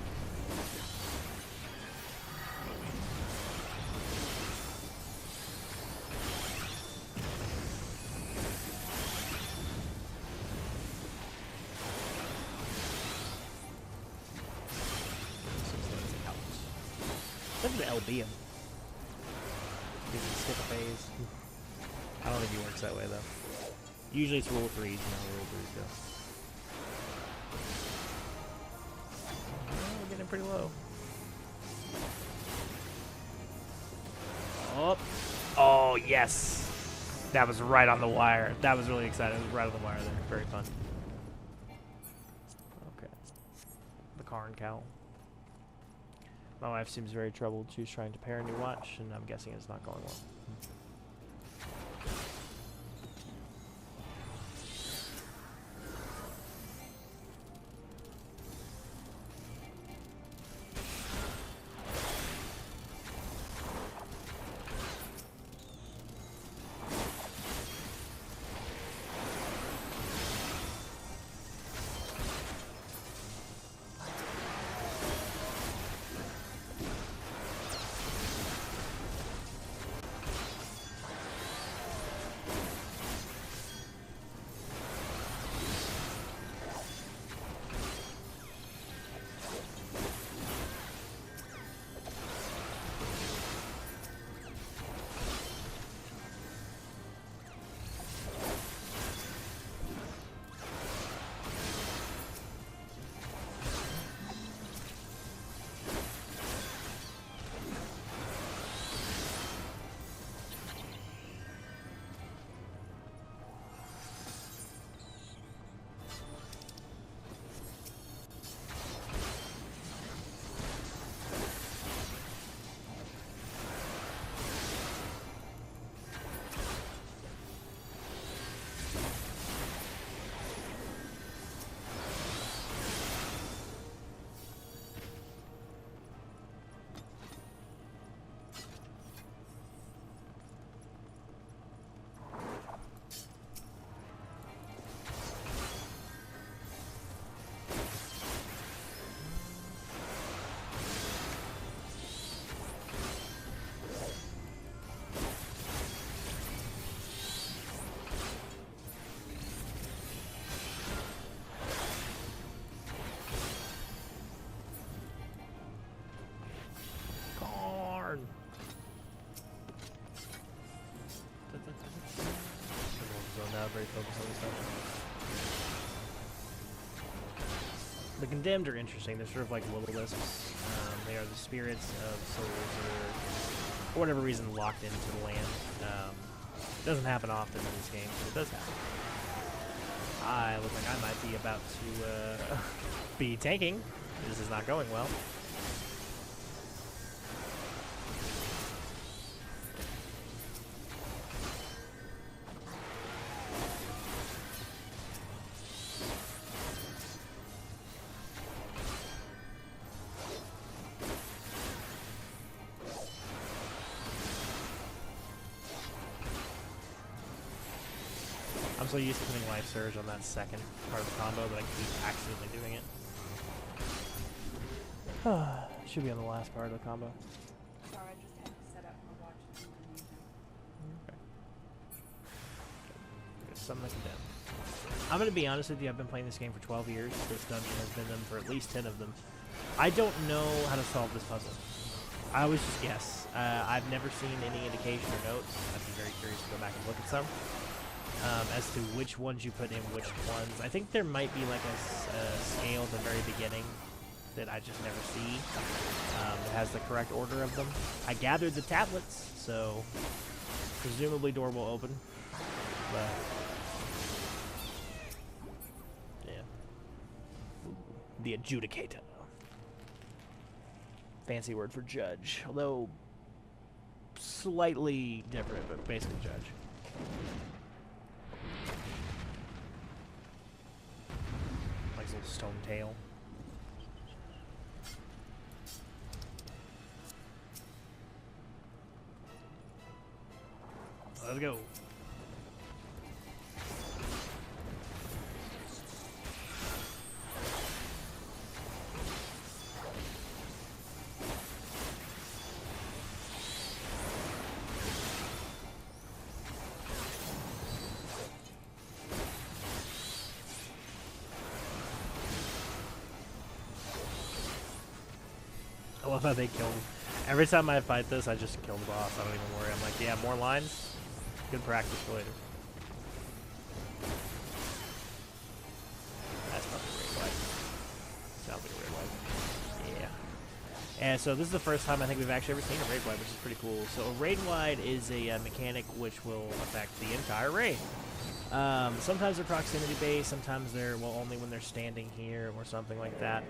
Look at the LB him. Does he skip a phase? I don't think he works that way though. Usually it's rule 3s, you know how rule 3s go. Oh, we're getting pretty low. Oh, oh yes! That was right on the wire. That was really exciting. It was right on the wire there. Very fun. Okay. The Karn cowl. My wife seems very troubled. She's trying to pair a new watch, and I'm guessing it's not going well. Very focused on this stuff. The Condemned are interesting. They're sort of like will-o-wisps. They are the spirits of souls that are, for whatever reason, locked into the land. It doesn't happen often in this game, but it does happen. I look like I might be about to be tanking. This is not going well. so used to putting Life Surge on that second part of the combo that I keep accidentally doing it. Should be on the last part of the combo. Sorry, I just had to set up my watch and my music. Okay. There's something I can do. I'm going to be honest with you, I've been playing this game for 12 years. This dungeon has been done for at least 10 of them. I don't know how to solve this puzzle. I always just guess. I've never seen any indication or notes. I'd be very curious to go back and look at some. As to which ones you put in which ones. I think there might be like a scale at the very beginning that I just never see. That has the correct order of them. I gathered the tablets, so presumably door will open. But yeah. The adjudicator. Fancy word for judge, although slightly different, but basically judge. Like his little stone tail. Let's go. I love how they kill him. Every time I fight this, I just kill the boss. I don't even worry. I'm like, yeah, more lines. Good practice for later. That's probably a raid wipe. Sounds like a raid wipe. Yeah. And so this is the first time I think we've actually ever seen a raid wipe, which is pretty cool. So a raid wide is a mechanic which will affect the entire raid. Sometimes they're proximity based, sometimes they're, well, only when they're standing here or something like that.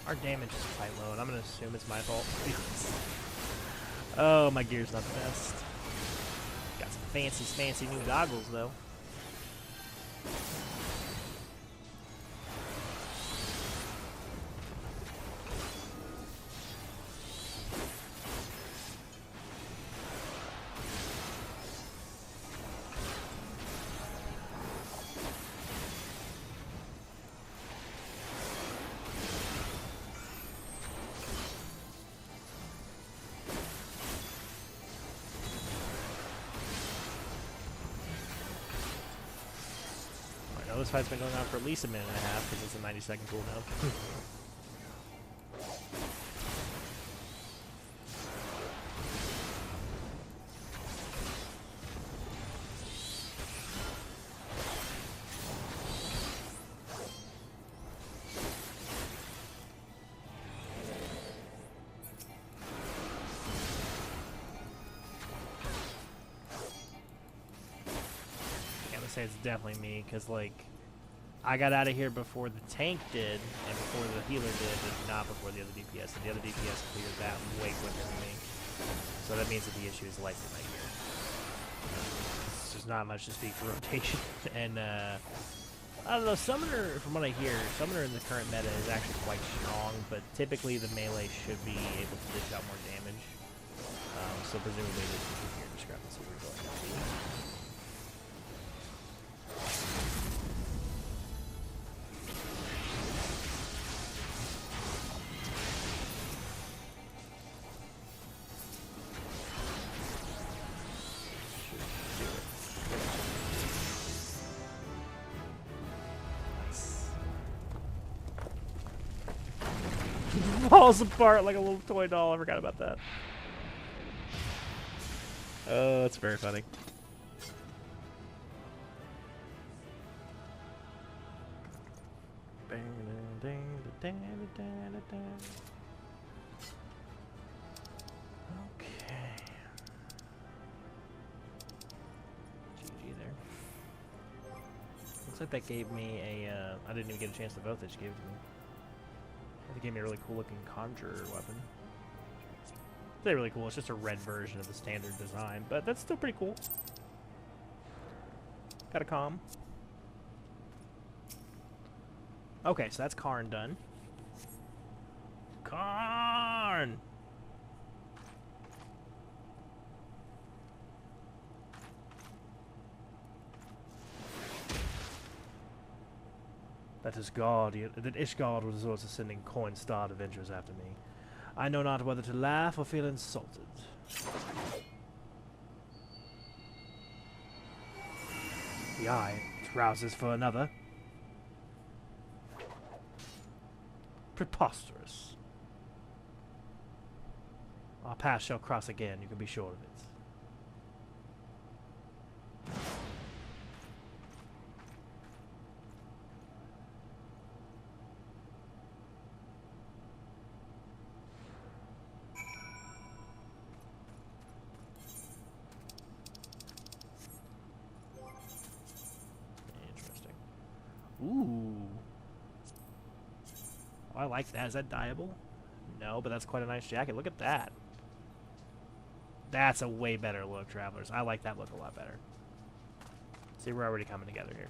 Our damage is quite low, and I'm going to assume it's my fault. Oh, my gear's not the best. Got some fancy new goggles, though. This fight's been going on for at least a minute and a half because it's a 90-second cooldown. I gotta say it's definitely me because, like, I got out of here before the tank did, and before the healer did, but not before the other DPS. And the other DPS cleared that way quicker than me. So that means that the issue is likely right here. There's not much to speak for rotation. And, I don't know, Summoner, from what I hear, Summoner in the current meta is actually quite strong, but typically the melee should be able to dish out more damage. So presumably this is the gear discrepancy we're going to see. Falls apart like a little toy doll. I forgot about that. Oh, that's very funny. Okay. GG there. Looks like that gave me a, I didn't even get a chance to vote, that just gave it to me. I It gave me a really cool looking conjurer weapon. It's really cool. It's just a red version of the standard design, but that's still pretty cool. Got a comm. Okay, so that's Karn done. Karn! That is that Ishgard was also sending coin-starred adventurers after me. I know not whether to laugh or feel insulted. The eye rouses for another. Preposterous. Our paths shall cross again, you can be sure of it. Ooh. Oh, I like that. Is that dyeable? No, but that's quite a nice jacket. Look at that. That's a way better look, travelers. I like that look a lot better. See, we're already coming together here.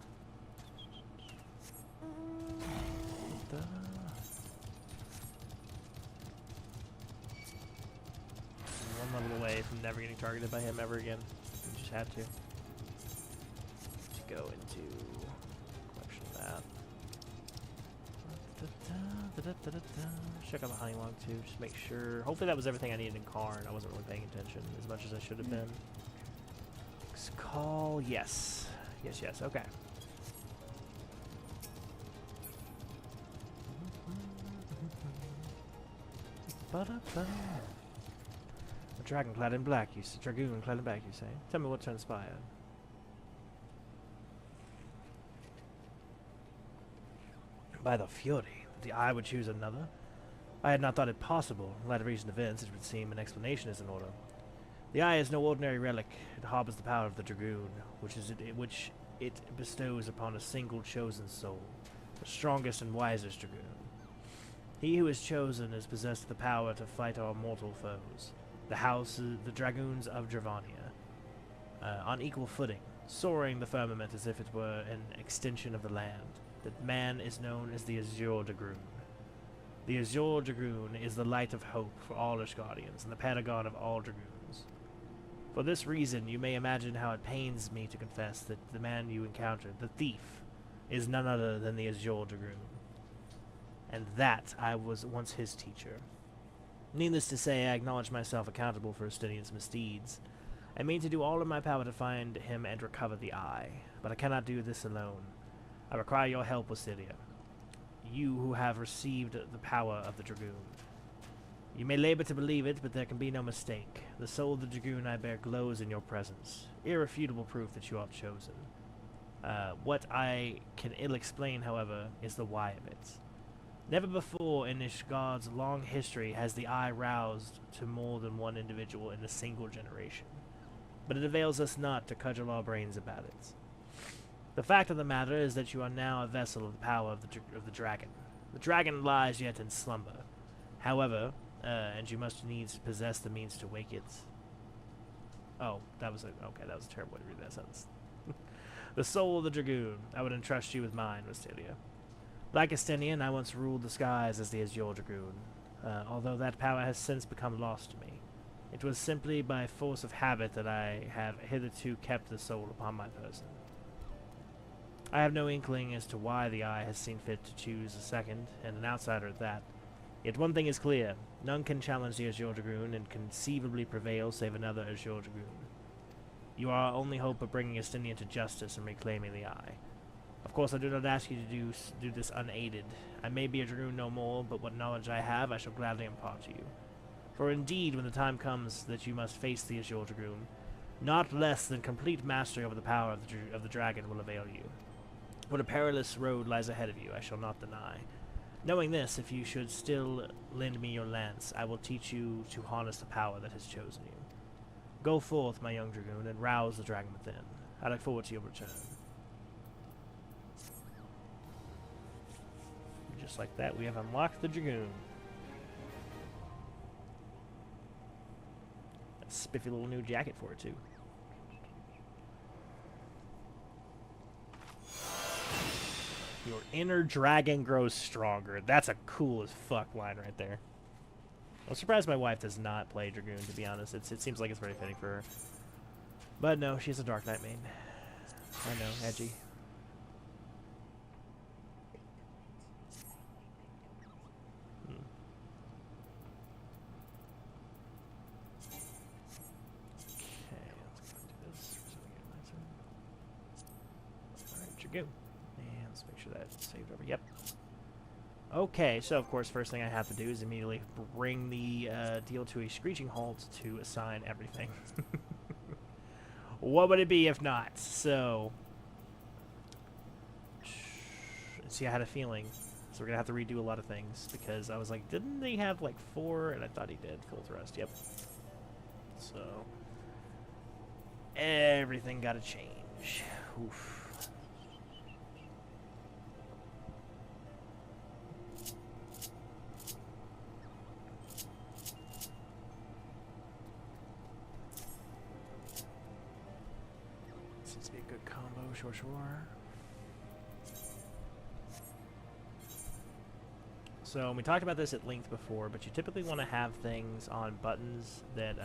One level away from never getting targeted by him ever again. We just had to. Let's go into... Check out the honey log too, just make sure. Hopefully that was everything I needed in Karn. I wasn't really paying attention as much as I should have been. Call, yes. Yes, yes, okay. A dragon clad in black, you say. Dragoon clad in black, you say. Tell me what transpired. By the Fury, the eye would choose another. I had not thought it possible. In light of recent events, it would seem an explanation is in order. The eye is no ordinary relic. It harbors the power of the Dragoon, which it bestows upon a single chosen soul, the strongest and wisest Dragoon. He who is chosen is possessed of the power to fight our mortal foes, the Dragoons of Dravania, on equal footing, soaring the firmament as if it were an extension of the land. That man is known as the Azure Dragoon. The Azure Dragoon is the light of hope for all Ishgardians and the paragon of all Dragoons. For this reason, you may imagine how it pains me to confess that the man you encountered, the thief, is none other than the Azure Dragoon. And that I was once his teacher. Needless to say, I acknowledge myself accountable for Estinian's misdeeds. I mean to do all in my power to find him and recover the eye, but I cannot do this alone. I require your help, Wasilia. You who have received the power of the Dragoon. You may labor to believe it, but there can be no mistake. The soul of the Dragoon I bear glows in your presence. Irrefutable proof that you are chosen. What I can ill explain, however, is the why of it. Never before in Ishgard's long history has the eye roused to more than one individual in a single generation. But it avails us not to cudgel our brains about it. The fact of the matter is that you are now a vessel of the power of the dragon. The dragon lies yet in slumber. However, and you must needs possess the means to wake it. Oh, that was a terrible way to read that sentence. The soul of the Dragoon, I would entrust you with mine, Westilia. Like Estinian, I once ruled the skies as the Azure Dragoon, although that power has since become lost to me. It was simply by force of habit that I have hitherto kept the soul upon my person. I have no inkling as to why the eye has seen fit to choose a second, and an outsider at that. Yet one thing is clear, none can challenge the Azure Dragoon and conceivably prevail save another Azure Dragoon. You are our only hope of bringing Estinian to justice and reclaiming the eye. Of course, I do not ask you to do this unaided. I may be a Dragoon no more, but what knowledge I have I shall gladly impart to you. For indeed, when the time comes that you must face the Azure Dragoon, not less than complete mastery over the power of the dragon will avail you. What a perilous road lies ahead of you, I shall not deny. Knowing this, if you should still lend me your lance, I will teach you to harness the power that has chosen you. Go forth, my young Dragoon, and rouse the dragon within. I look forward to your return. Just like that, we have unlocked the Dragoon. Spiffy little new jacket for it, too. Your inner dragon grows stronger. That's a cool as fuck line right there. I'm surprised my wife does not play Dragoon, to be honest. It seems like it's very fitting for her. But no, she's a Dark Knight main. I know, edgy. Go. And let's make sure that's saved over. Yep. Okay, so of course, first thing I have to do is immediately bring the deal to a screeching halt to assign everything. What would it be if not? So, see, I had a feeling. So we're going to have to redo a lot of things because I was like, didn't they have like 4? And I thought he did. Full thrust. Yep. So, everything got to change. Oof. Sure. So we talked about this at length before, but you typically want to have things on buttons that,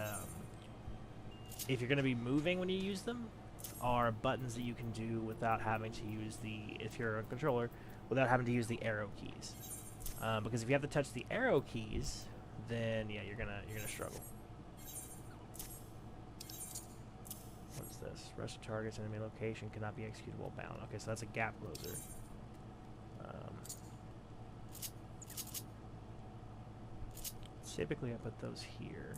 if you're going to be moving when you use them, are buttons that you can do without having to use if you're a controller, without having to use the arrow keys. Because if you have to touch the arrow keys, then yeah, you're gonna struggle. What is this? Rest of targets, enemy location cannot be executed while bound. Okay, so that's a gap closer. Typically, I put those here.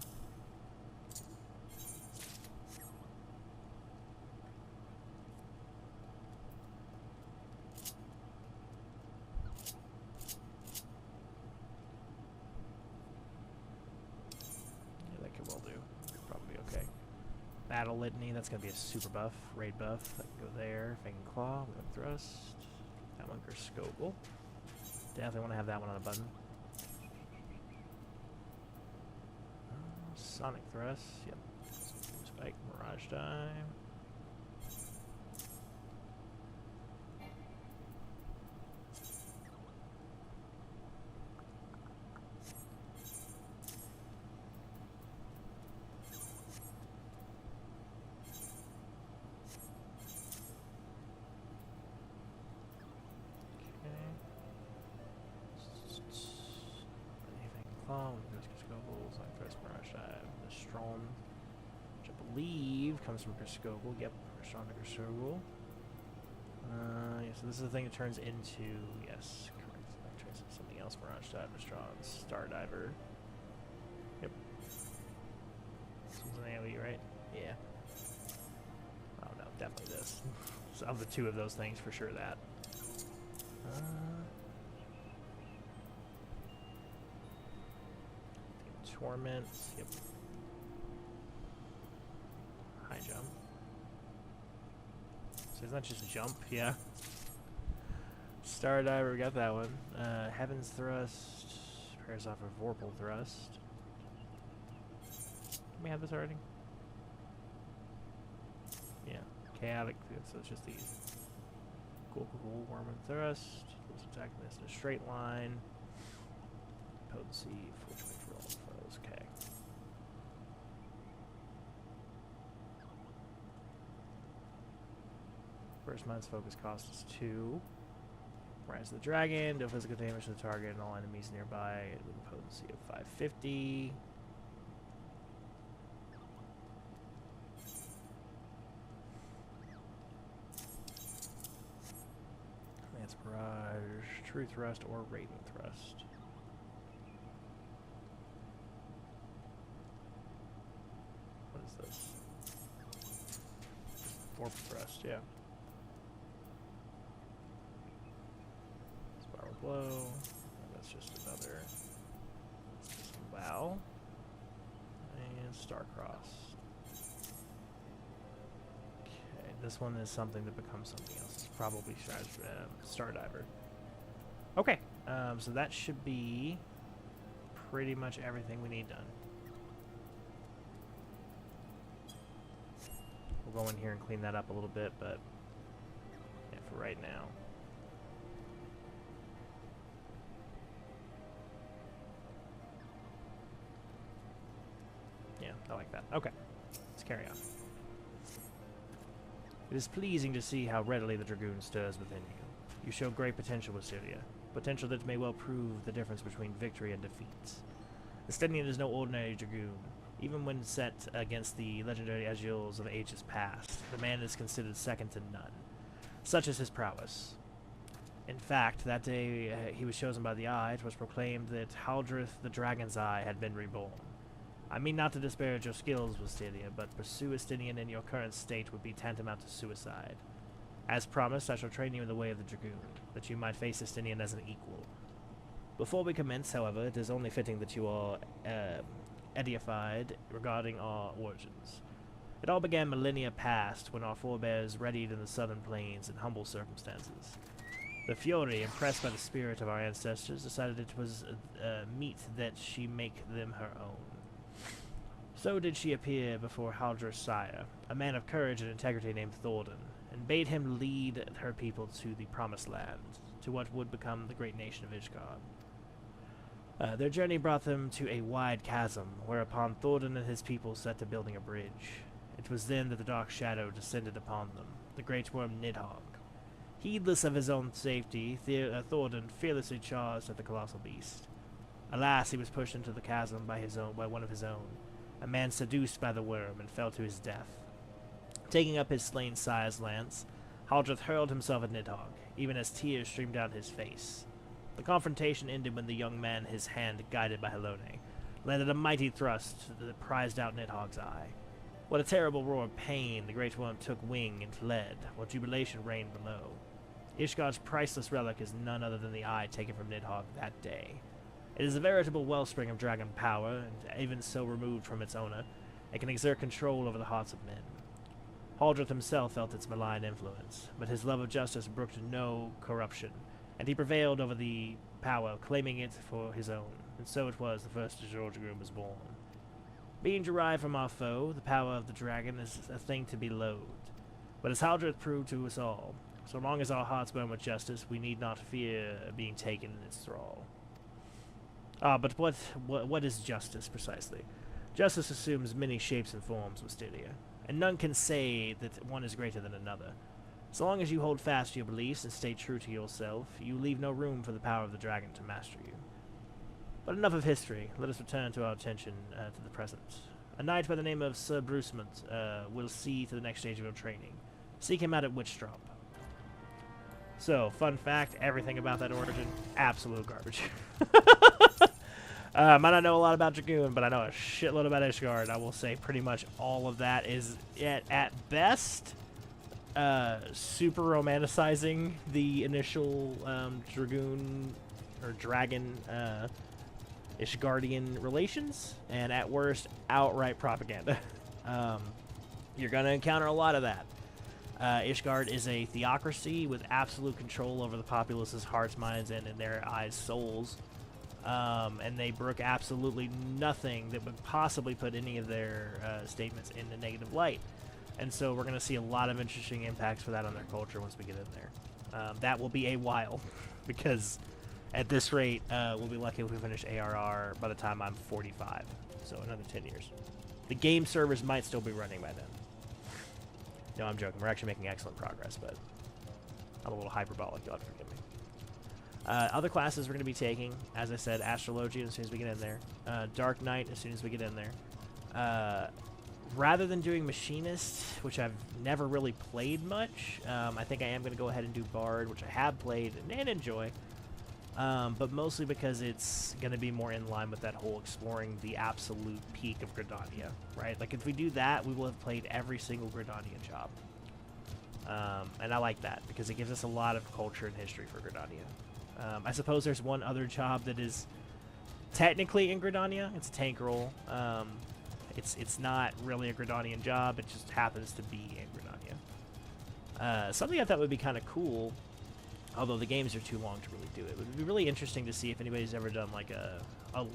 Yeah, that could well do. Probably okay. Battle Litany, that's going to be a super buff, raid buff. That can go there. Fanging Claw, Wing Thrust. That one, Scobel. Definitely want to have that one on a button. Sonic Thrust, yep. Spike, Mirage Dive. Which I believe comes from Scobel. Yep, Strong Scobel. Yeah, so this is the thing that turns into, yes, correct. That turns into something else. Mirage Dive, Strong, Star Diver. Yep. This one's an AoE, right? Yeah. Oh no, definitely this. So of the two of those things, for sure that. Torment. Yep. High jump. So it's not just jump, yeah. Star Diver, we got that one. Heaven's Thrust. Pairs off of Vorpal Thrust. Did we have this already? Yeah. Chaotic, so it's just these. Cool. Worm and Thrust. Let's attack this in a straight line. Potency, full 20 for all foes. Okay. First mind's focus cost is 2. Rise of the Dragon, deal physical damage to the target and all enemies nearby with a potency of 550. Lance Barrage, True Thrust, or Raven Thrust. What is this? Warp Thrust, yeah. Spiral Blow. And that's just another Bow. And Starcross. Okay, this one is something that becomes something else. It's probably Star Diver. Okay, so that should be pretty much everything we need done. go in here and clean that up a little bit, but yeah, for right now. Yeah, I like that. Okay, let's carry on. It is pleasing to see how readily the Dragoon stirs within you. You show great potential, Wisteria. Potential that may well prove the difference between victory and defeat. The Stynian is no ordinary Dragoon. Even when set against the legendary Agiles of ages past, the man is considered second to none. Such is his prowess. In fact, that day he was chosen by the Eye, it was proclaimed that Haldrith the Dragon's Eye had been reborn. I mean not to disparage your skills, Wisteria, but pursue a Stynian in your current state would be tantamount to suicide. As promised, I shall train you in the way of the Dragoon, that you might face a Stynian as an equal. Before we commence, however, it is only fitting that you are edified regarding our origins. It all began millennia past, when our forebears readied in the southern plains in humble circumstances. The Fury, impressed by the spirit of our ancestors, decided it was meet that she make them her own. So did she appear before Haldrith's sire, a man of courage and integrity named Thordan, and bade him lead her people to the Promised Land, to what would become the great nation of Ishgard. Their journey brought them to a wide chasm, whereupon Thordan and his people set to building a bridge. It was then that the dark shadow descended upon them, the great worm Nidhogg. Heedless of his own safety, Thordan fearlessly charged at the colossal beast. Alas, he was pushed into the chasm by one of his own, a man seduced by the worm, and fell to his death. Taking up his slain sire's lance, Haldrith hurled himself at Nidhogg, even as tears streamed down his face. The confrontation ended when the young man, his hand guided by Helone, landed a mighty thrust that prized out Nidhogg's eye. What a terrible roar of pain! The great worm took wing and fled, while jubilation reigned below. Ishgard's priceless relic is none other than the eye taken from Nidhogg that day. It is a veritable wellspring of dragon power, and even so removed from its owner, it can exert control over the hearts of men. Haldrith himself felt its malign influence, but his love of justice brooked no corruption, and he prevailed over the power, claiming it for his own, and so it was the first Dragoon was born. Being derived from our foe, the power of the dragon is a thing to be loathed, but as Haldrith proved to us all, so long as our hearts burn with justice, we need not fear being taken in its thrall. But what is justice, precisely? Justice assumes many shapes and forms, Wisteria, and none can say that one is greater than another. So long as you hold fast to your beliefs and stay true to yourself, you leave no room for the power of the dragon to master you. But enough of history. Let us return to our attention to the present. A knight by the name of Sir Brucemont will see to the next stage of your training. Seek him out at Witchstrop. So, fun fact, everything about that origin, absolute garbage. Might not know a lot about Dragoon, but I know a shitload about Ishgard. I will say pretty much all of that is, at best, super romanticizing the initial Dragoon or dragon Ishgardian relations, and at worst, outright propaganda. You're going to encounter a lot of that. Ishgard is a theocracy with absolute control over the populace's hearts, minds, and in their eyes, souls. And they brook absolutely nothing that would possibly put any of their statements in a negative light. And so we're going to see a lot of interesting impacts for that on their culture once we get in there. That will be a while, because at this rate, we'll be lucky if we finish ARR by the time I'm 45. So another 10 years. The game servers might still be running by then. No, I'm joking. We're actually making excellent progress, but I'm a little hyperbolic. You'll have to forgive me. Other classes we're going to be taking, as I said, Astrologian as soon as we get in there. Dark Knight as soon as we get in there. Rather than doing Machinist, which I've never really played much, I think I am going to go ahead and do Bard, which I have played and enjoy. But mostly because it's going to be more in line with that whole exploring the absolute peak of Gridania, right? Like, if we do that, we will have played every single Gridania job. And I like that, because it gives us a lot of culture and history for Gridania. I suppose there's one other job that is technically in Gridania. It's a tank role. It's not really a Gridanian job. It just happens to be in Gridania. Something I thought would be kind of cool, although the games are too long to really do it, would be really interesting to see if anybody's ever done like a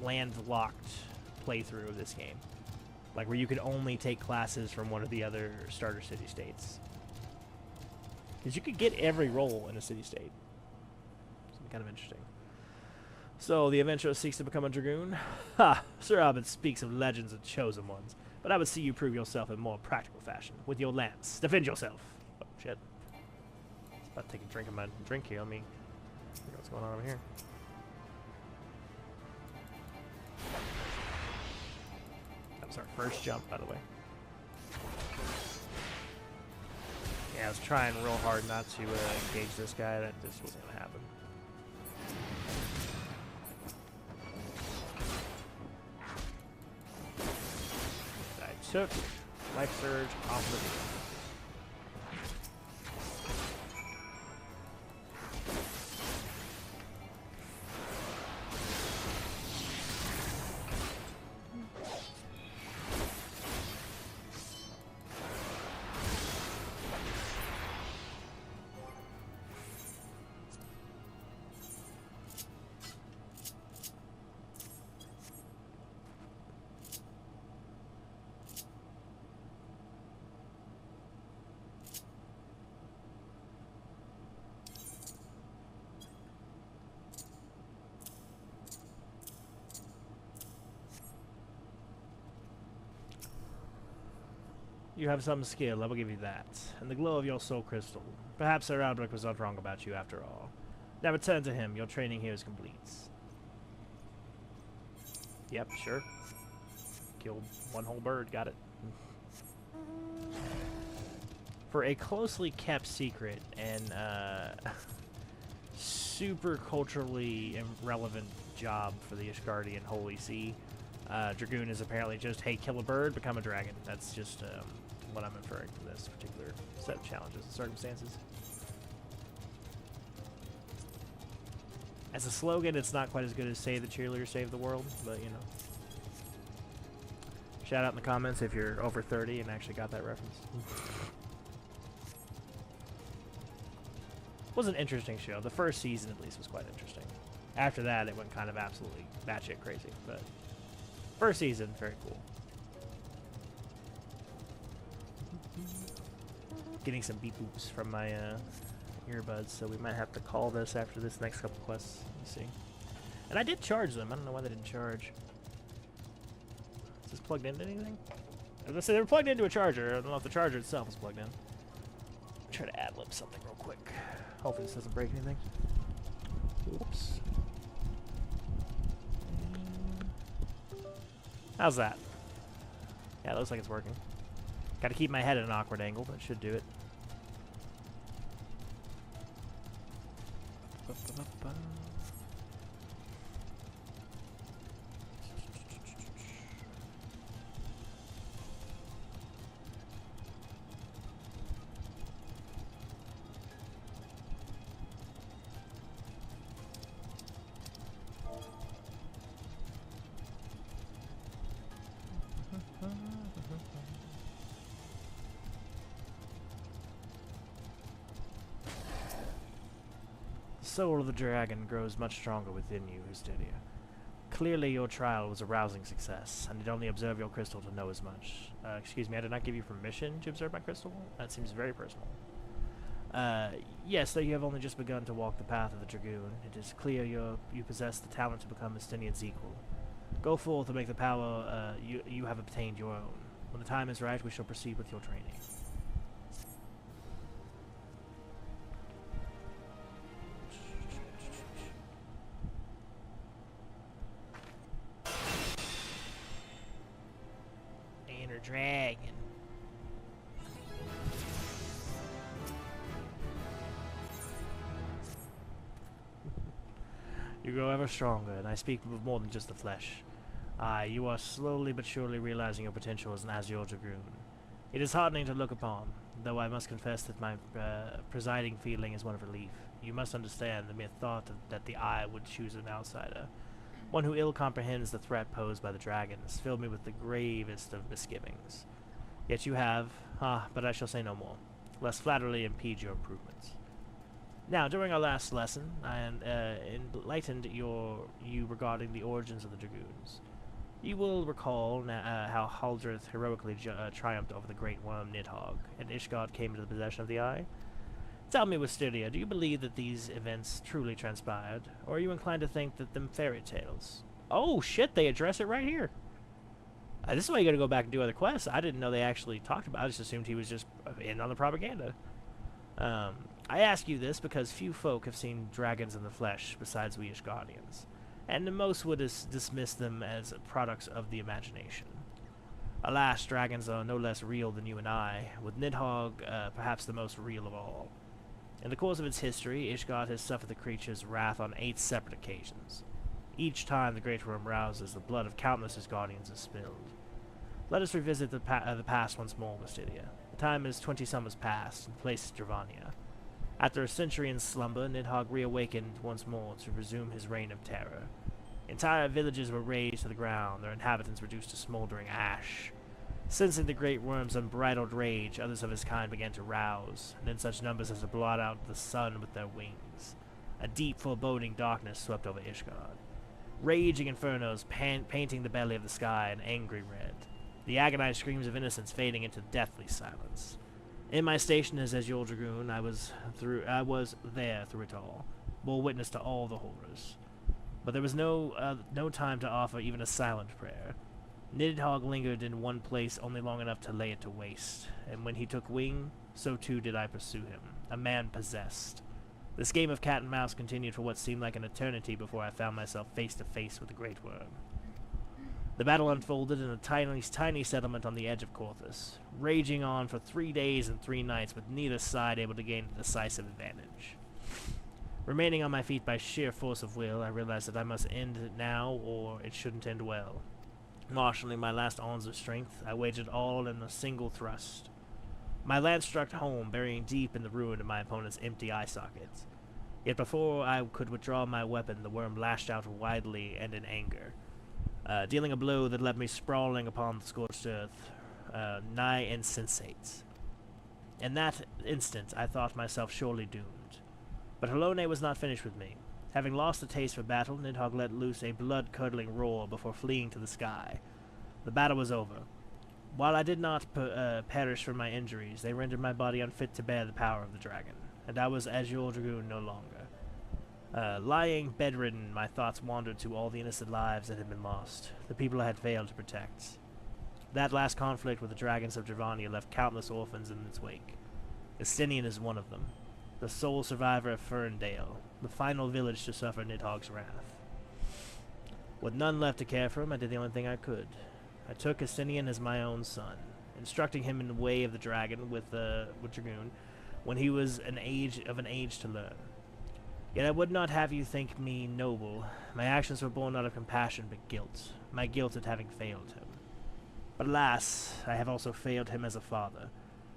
landlocked playthrough of this game. Like where you could only take classes from one of the other starter city-states. Because you could get every role in a city-state. So kind of interesting. So, the adventurer seeks to become a Dragoon? Ha! Sir Albert speaks of legends and chosen ones, but I would see you prove yourself in more practical fashion. With your lance. Defend yourself! Oh, shit. I was about to take a drink of my drink here. Let me see what's going on over here. That was our first jump, by the way. Yeah, I was trying real hard not to engage this guy. That just wasn't going to happen. Took life surge off the field. You have some skill, I will give you that. And the glow of your soul crystal. Perhaps Sir Albrecht was not wrong about you after all. Now return to him, your training here is complete. Yep, sure. Killed one whole bird, got it. For a closely kept secret and super culturally relevant job for the Ishgardian Holy See, Dragoon is apparently just, hey, kill a bird, become a dragon. That's just what I'm inferring from this particular set of challenges and circumstances. As a slogan, it's not quite as good as Save the Cheerleader, Save the World, but you know. Shout out in the comments if you're over 30 and actually got that reference. It was an interesting show. The first season, at least, was quite interesting. After that, it went kind of absolutely batshit crazy, but first season, very cool. Getting some beep boops from my earbuds, so we might have to call this after this next couple quests. Let's see. And I did charge them. I don't know why they didn't charge. Is this plugged into anything? I was gonna say they were plugged into a charger. I don't know if the charger itself is plugged in. Try to ad-lib something real quick. Hopefully this doesn't break anything. Whoops. How's that? Yeah, it looks like it's working. Got to keep my head at an awkward angle, but it should do it. The soul of the dragon grows much stronger within you, Hysteria. Clearly your trial was a rousing success. I need only observe your crystal to know as much. Excuse me, I did not give you permission to observe my crystal? That seems very personal. Yes, though you have only just begun to walk the path of the Dragoon, it is clear you possess the talent to become Estinian's equal. Go forth and make the power you have obtained your own. When the time is right, we shall proceed with your training. Dragon. You grow ever stronger, and I speak of more than just the flesh. Aye, you are slowly but surely realizing your potential as an Azure Dragoon. It is heartening to look upon, though I must confess that my presiding feeling is one of relief. You must understand the mere thought that the Eye would choose an outsider, one who ill comprehends the threat posed by the dragons, filled me with the gravest of misgivings. Yet you have, but I shall say no more, lest flattery impede your improvements. Now, during our last lesson, I enlightened you regarding the origins of the Dragoons. You will recall how Haldrith heroically triumphed over the great worm Nidhogg, and Ishgard came into the possession of the Eye. Tell me, Wisteria, do you believe that these events truly transpired, or are you inclined to think that them fairy tales? Oh shit, they address it right here. This is why you gotta go back and do other quests. I didn't know they actually talked about it. I just assumed he was just in on the propaganda. I ask you this because few folk have seen dragons in the flesh besides we Ishgardians, and most would dismiss them as products of the imagination. Alas, dragons are no less real than you and I, with Nidhogg perhaps the most real of all. In the course of its history, Ishgard has suffered the creature's wrath on 8 separate occasions. Each time the Great Worm rouses, the blood of countless Ishgardians is spilled. Let us revisit the past once more, Wisteria. The time is 20 summers past, and the place is Dravania. After a century in slumber, Nidhogg reawakened once more to resume his reign of terror. Entire villages were razed to the ground, their inhabitants reduced to smoldering ash. Sensing the great worm's unbridled rage, others of his kind began to rouse, and in such numbers as to blot out the sun with their wings. A deep, foreboding darkness swept over Ishgard. Raging infernos painting the belly of the sky an angry red, the agonized screams of innocence fading into deathly silence. In my station as Azure Dragoon, I was there through it all, bore witness to all the horrors. But there was no time to offer even a silent prayer. Nidhogg lingered in one place only long enough to lay it to waste, and when he took wing, so too did I pursue him, a man possessed. This game of cat and mouse continued for what seemed like an eternity before I found myself face to face with the Great Worm. The battle unfolded in a tiny settlement on the edge of Corthus, raging on for 3 days and 3 nights with neither side able to gain a decisive advantage. Remaining on my feet by sheer force of will, I realized that I must end it now or it shouldn't end well. Marshalling my last ounce of strength, I waged it all in a single thrust. My lance struck home, burying deep in the ruin of my opponent's empty eye sockets. Yet before I could withdraw my weapon, the worm lashed out widely and in anger, dealing a blow that left me sprawling upon the scorched earth, nigh insensate. In that instant, I thought myself surely doomed. But Halone was not finished with me. Having lost the taste for battle, Nidhogg let loose a blood-curdling roar before fleeing to the sky. The battle was over. While I did not perish from my injuries, they rendered my body unfit to bear the power of the dragon, and I was Azure Dragoon no longer. Lying bedridden, my thoughts wandered to all the innocent lives that had been lost, the people I had failed to protect. That last conflict with the dragons of Dravania left countless orphans in its wake. Estinian is one of them, the sole survivor of Ferndale, the final village to suffer Nidhogg's wrath. With none left to care for him, I did the only thing I could. I took Estinian as my own son, instructing him in the way of the dragon with Dragoon when he was of an age to learn. Yet I would not have you think me noble. My actions were born not of compassion but guilt, my guilt at having failed him. But alas, I have also failed him as a father.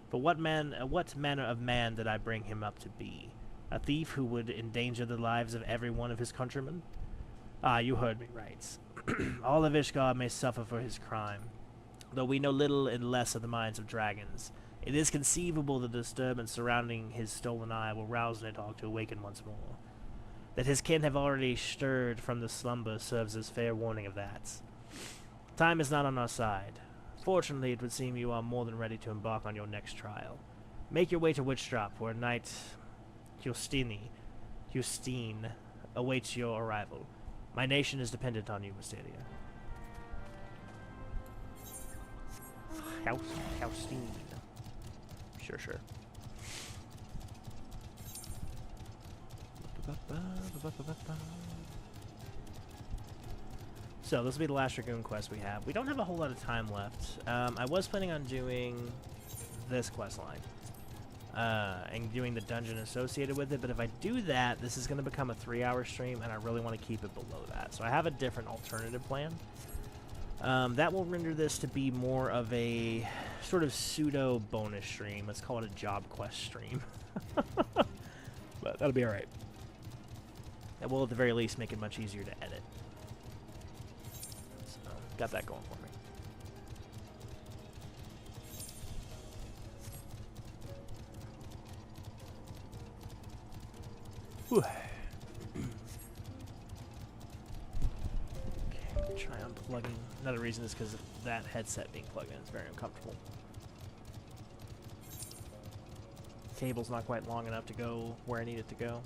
For what manner of man did I bring him up to be? A thief who would endanger the lives of every one of his countrymen? Ah, you heard me right. All of Ishgard may suffer for his crime. Though we know little and less of the minds of dragons, it is conceivable the disturbance surrounding his stolen eye will rouse Nidhogg to awaken once more. That his kin have already stirred from the slumber serves as fair warning of that. Time is not on our side. Fortunately, it would seem you are more than ready to embark on your next trial. Make your way to Witchdrop, where Knight Justine awaits your arrival. My nation is dependent on you, Wisteria. Justine. Sure. So, this will be the last Dragoon quest we have. We don't have a whole lot of time left. I was planning on doing this quest line. And doing the dungeon associated with it, but if I do that, this is going to become a 3-hour stream, and I really want to keep it below that. So I have a different alternative plan. That will render this to be more of a sort of pseudo bonus stream. Let's call it a job quest stream. But that'll be alright. It will at the very least make it much easier to edit. So, got that going for me. Whew. Okay, triumph plugging. Another reason is because of that headset being plugged in. It's very uncomfortable. Cable's not quite long enough to go where I need it to go.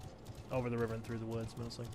Over the river and through the woods, mostly.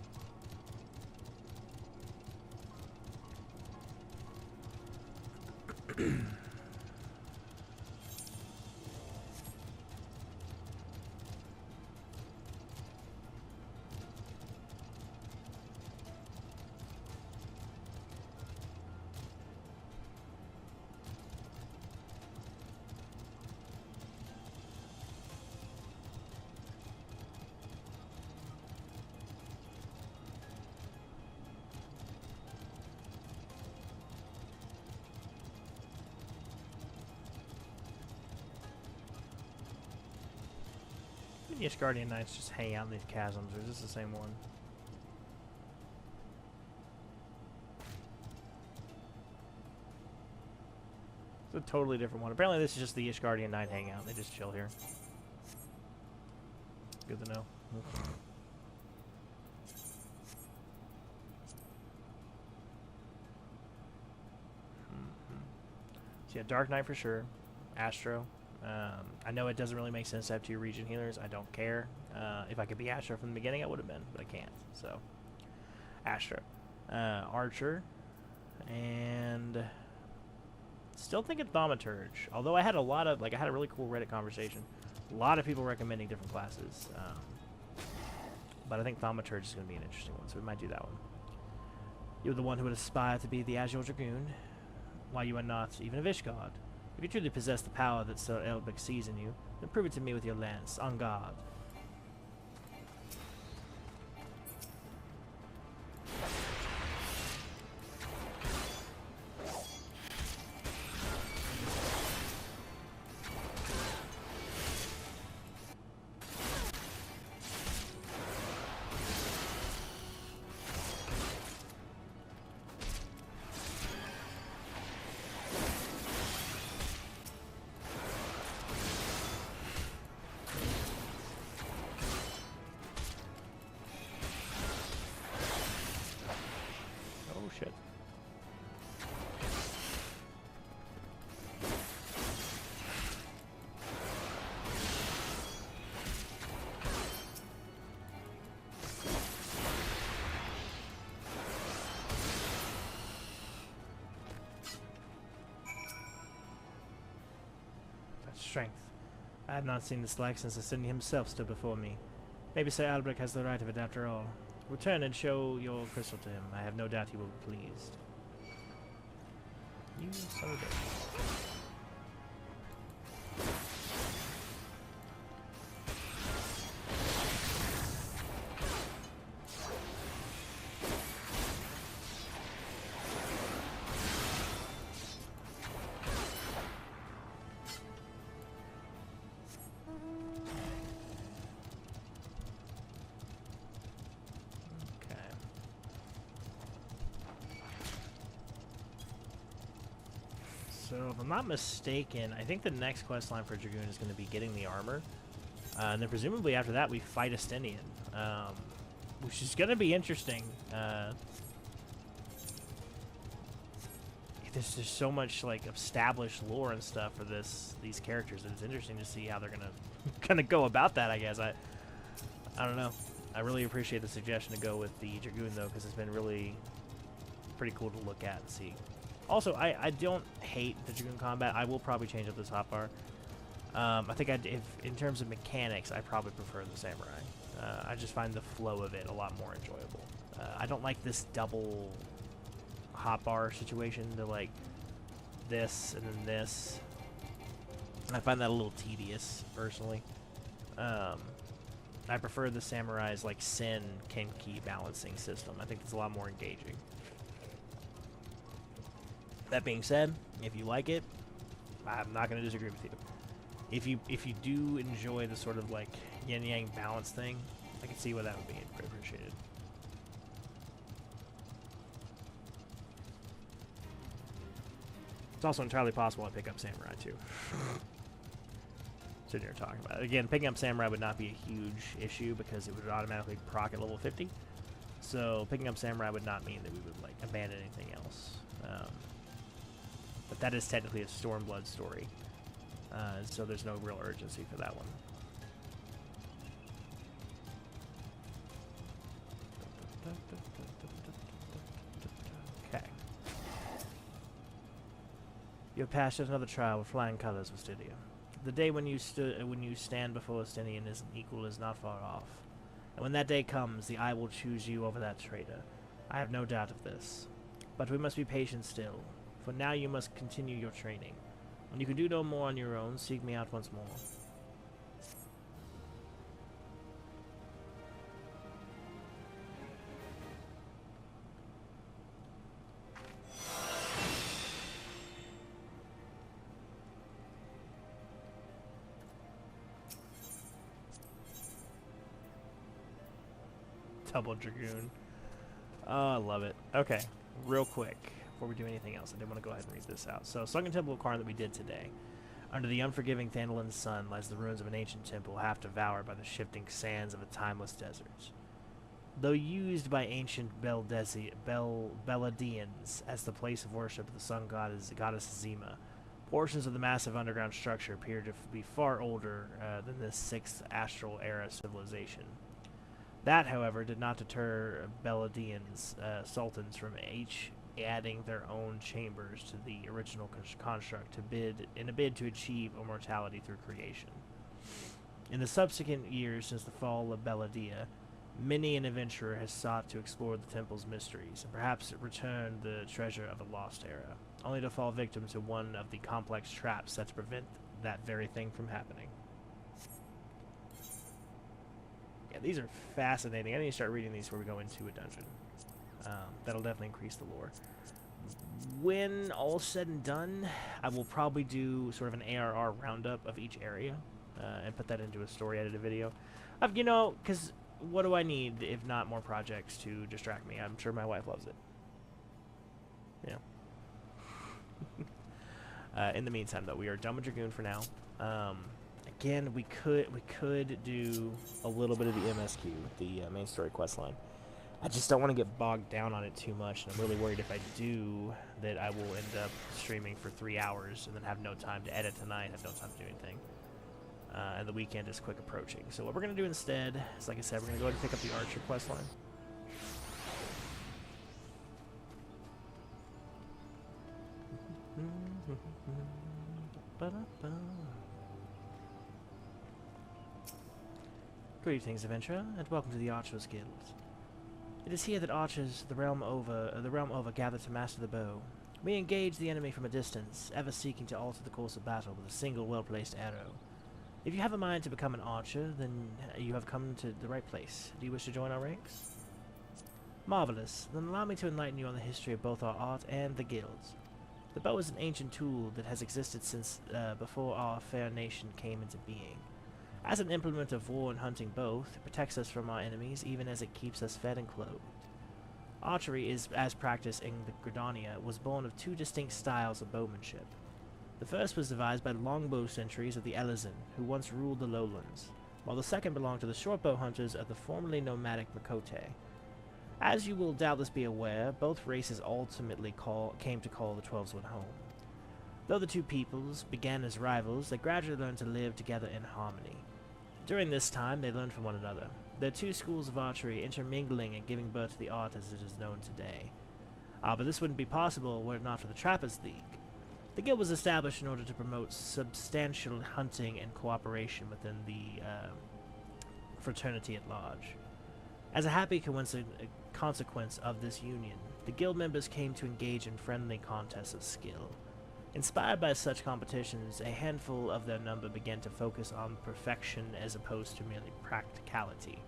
Yes, Guardian Knights just hang out in these chasms, or is this the same one? It's a totally different one. Apparently this is just the Ishgardian Knight hangout. They just chill here. Good to know. So yeah, Dark Knight for sure. Astro. I know it doesn't really make sense to have 2 region healers. I don't care. If I could be Astro from the beginning, I would have been, but I can't. So, Astro. Archer. And still thinking Thaumaturge. Although I had a lot of, I had a really cool Reddit conversation. A lot of people recommending different classes. But I think Thaumaturge is going to be an interesting one, so we might do that one. You're the one who would aspire to be the Azure Dragoon, while you are not even a Vishgard. If you truly possess the power that Sir Elbrick sees in you, then prove it to me with your lance, on guard. Shit. That's strength. I have not seen this like since the Ascendi himself stood before me. Maybe Sir Albrecht has the right of it after all. Return and show your crystal to him. I have no doubt he will be pleased. You son of a bitch. So, if I'm not mistaken, I think the next questline for Dragoon is going to be getting the armor. And then presumably after that we fight a Stendian. Which is going to be interesting. There's just so much established lore and stuff for these characters that it's interesting to see how they're gonna go about that, I guess. I don't know. I really appreciate the suggestion to go with the Dragoon though, because it's been really pretty cool to look at and see. Also, I don't hate the Dragoon combat. I will probably change up this hotbar. I think if in terms of mechanics, I probably prefer the Samurai. I just find the flow of it a lot more enjoyable. I don't like this double hotbar situation to this and then this. I find that a little tedious, personally. I prefer the Samurai's Sin Kenki balancing system. I think it's a lot more engaging. That being said, if you like it, I'm not going to disagree with you. If you do enjoy the sort of yin-yang balance thing, I can see why that would be appreciated. It's also entirely possible I pick up Samurai too. Sitting here talking about it. Again, picking up Samurai would not be a huge issue because it would automatically proc at level 50. So picking up Samurai would not mean that we would abandon anything else. But that is technically a Stormblood story, so there's no real urgency for that one. Okay. You have passed yet another trial with flying colors, Westynia. The day when you stand before Westinian as an equal is not far off. And when that day comes, the eye will choose you over that traitor. I have no doubt of this. But we must be patient still, for now you must continue your training. When you can do no more on your own, seek me out once more. Double Dragoon. Oh, I love it. Okay, real quick, before we do anything else, I did want to go ahead and read this out. So, Sunken Temple of Karn that we did today. Under the unforgiving Thandalin's sun lies the ruins of an ancient temple, half devoured by the shifting sands of a timeless desert. Though used by ancient Beladians as the place of worship of the sun goddess Zima, portions of the massive underground structure appear to be far older than this 6th astral era civilization. That, however, did not deter Beladians sultans from each adding their own chambers to the original construct in a bid to achieve immortality through creation. In the subsequent years since the fall of Beladia, many an adventurer has sought to explore the temple's mysteries and perhaps return the treasure of a lost era, only to fall victim to one of the complex traps set to prevent that very thing from happening. Yeah, these are fascinating. I need to start reading these before we go into a dungeon. That'll definitely increase the lore. When all's said and done, I will probably do sort of an ARR roundup of each area and put that into a story edited video. You know, because what do I need if not more projects to distract me? I'm sure my wife loves it. Yeah. In the meantime, though, we are done with Dragoon for now. Again, we could do a little bit of the MSQ, the main story questline. I just don't want to get bogged down on it too much, and I'm really worried if I do that I will end up streaming for 3 hours and then have no time to edit tonight, have no time to do anything. And the weekend is quick approaching. So what we're going to do instead is, like I said, we're going to go ahead and pick up the Archer questline. Greetings, adventurer, and welcome to the Archers Guild. It is here that archers the realm over gather to master the bow. We engage the enemy from a distance, ever seeking to alter the course of battle with a single well-placed arrow. If you have a mind to become an archer, then you have come to the right place. Do you wish to join our ranks? Marvelous. Then allow me to enlighten you on the history of both our art and the guilds. The bow is an ancient tool that has existed since before our fair nation came into being. As an implement of war and hunting both, it protects us from our enemies even as it keeps us fed and clothed. Archery, as practiced in the Gridania, was born of 2 distinct styles of bowmanship. The first was devised by the longbow sentries of the Elizin, who once ruled the lowlands, while the second belonged to the shortbow hunters of the formerly nomadic Makote. As you will doubtless be aware, both races ultimately came to call the Twelveswood home. Though the 2 peoples began as rivals, they gradually learned to live together in harmony. During this time, they learned from one another, their 2 schools of archery intermingling and giving birth to the art as it is known today. But this wouldn't be possible were it not for the Trappers' League. The guild was established in order to promote substantial hunting and cooperation within the fraternity at large. As a happy consequence of this union, the guild members came to engage in friendly contests of skill. Inspired by such competitions, a handful of their number began to focus on perfection as opposed to merely practicality,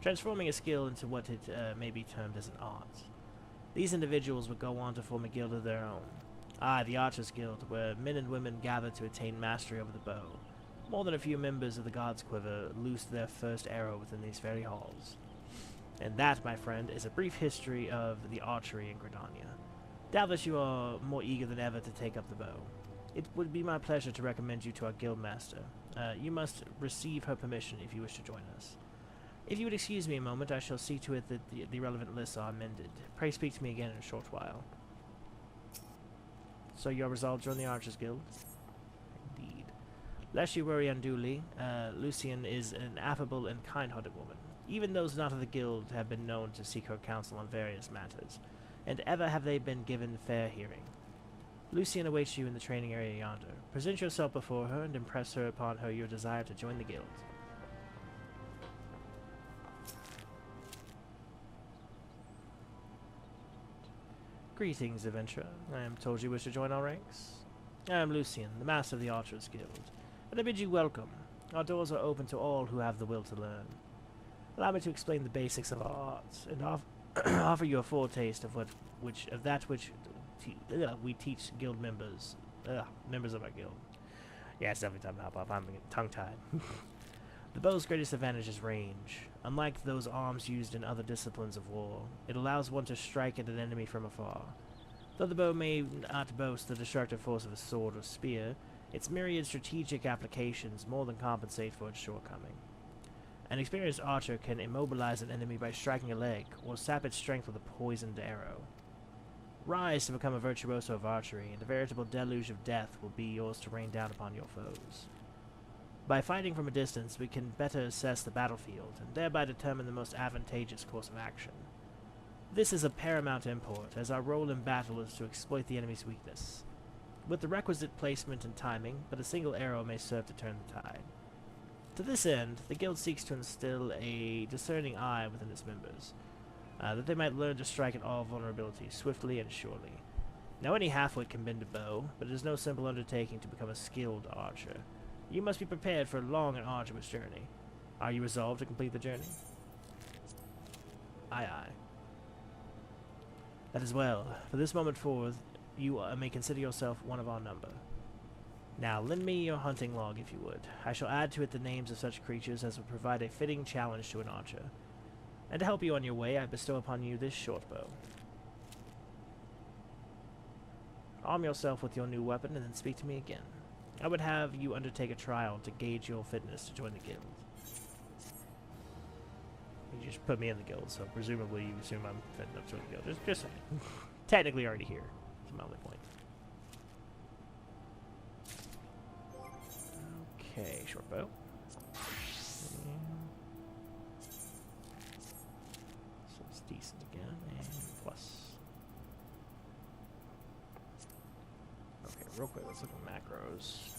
transforming a skill into what it may be termed as an art. These individuals would go on to form a guild of their own. The Archers Guild, where men and women gathered to attain mastery over the bow. More than a few members of the God's Quiver loosed their first arrow within these very halls. And that, my friend, is a brief history of the archery in Gridania. Doubtless you are more eager than ever to take up the bow. It would be my pleasure to recommend you to our guild master. You must receive her permission if you wish to join us. If you would excuse me a moment, I shall see to it that the relevant lists are amended. Pray speak to me again in a short while. So you're resolved to join the Archers Guild? Indeed. Lest you worry unduly, Lucian is an affable and kind-hearted woman. Even those not of the guild have been known to seek her counsel on various matters, and ever have they been given fair hearing. Lucian awaits you in the training area yonder. Present yourself before her and impress her upon her your desire to join the guild. Greetings, adventurer. I am told you wish to join our ranks. I am Lucian, the master of the Archers Guild, and I bid you welcome. Our doors are open to all who have the will to learn. Allow me to explain the basics of our arts, and offer you a foretaste of that which we teach guild members, members of our guild. Yeah, it's definitely time to hop off. I'm tongue-tied. The bow's greatest advantage is range. Unlike those arms used in other disciplines of war, it allows one to strike at an enemy from afar. Though the bow may not boast the destructive force of a sword or spear, its myriad strategic applications more than compensate for its shortcoming. An experienced archer can immobilize an enemy by striking a leg, or sap its strength with a poisoned arrow. Rise to become a virtuoso of archery, and a veritable deluge of death will be yours to rain down upon your foes. By fighting from a distance, we can better assess the battlefield, and thereby determine the most advantageous course of action. This is of paramount import, as our role in battle is to exploit the enemy's weakness. With the requisite placement and timing, but a single arrow may serve to turn the tide. To this end, the guild seeks to instill a discerning eye within its members, that they might learn to strike at all vulnerabilities swiftly and surely. Now any halfwit can bend a bow, but it is no simple undertaking to become a skilled archer. You must be prepared for a long and arduous journey. Are you resolved to complete the journey? Aye, aye. That is well. For this moment forth, you may consider yourself one of our number. Now, lend me your hunting log, if you would. I shall add to it the names of such creatures as will provide a fitting challenge to an archer. And to help you on your way, I bestow upon you this short bow. Arm yourself with your new weapon, and then speak to me again. I would have you undertake a trial to gauge your fitness to join the guild. You just put me in the guild, so presumably you assume I'm fit enough to join the guild. Just technically already here. That's my only point. Okay, short bow. So it's decent again, and plus. Okay, real quick, let's look at macros.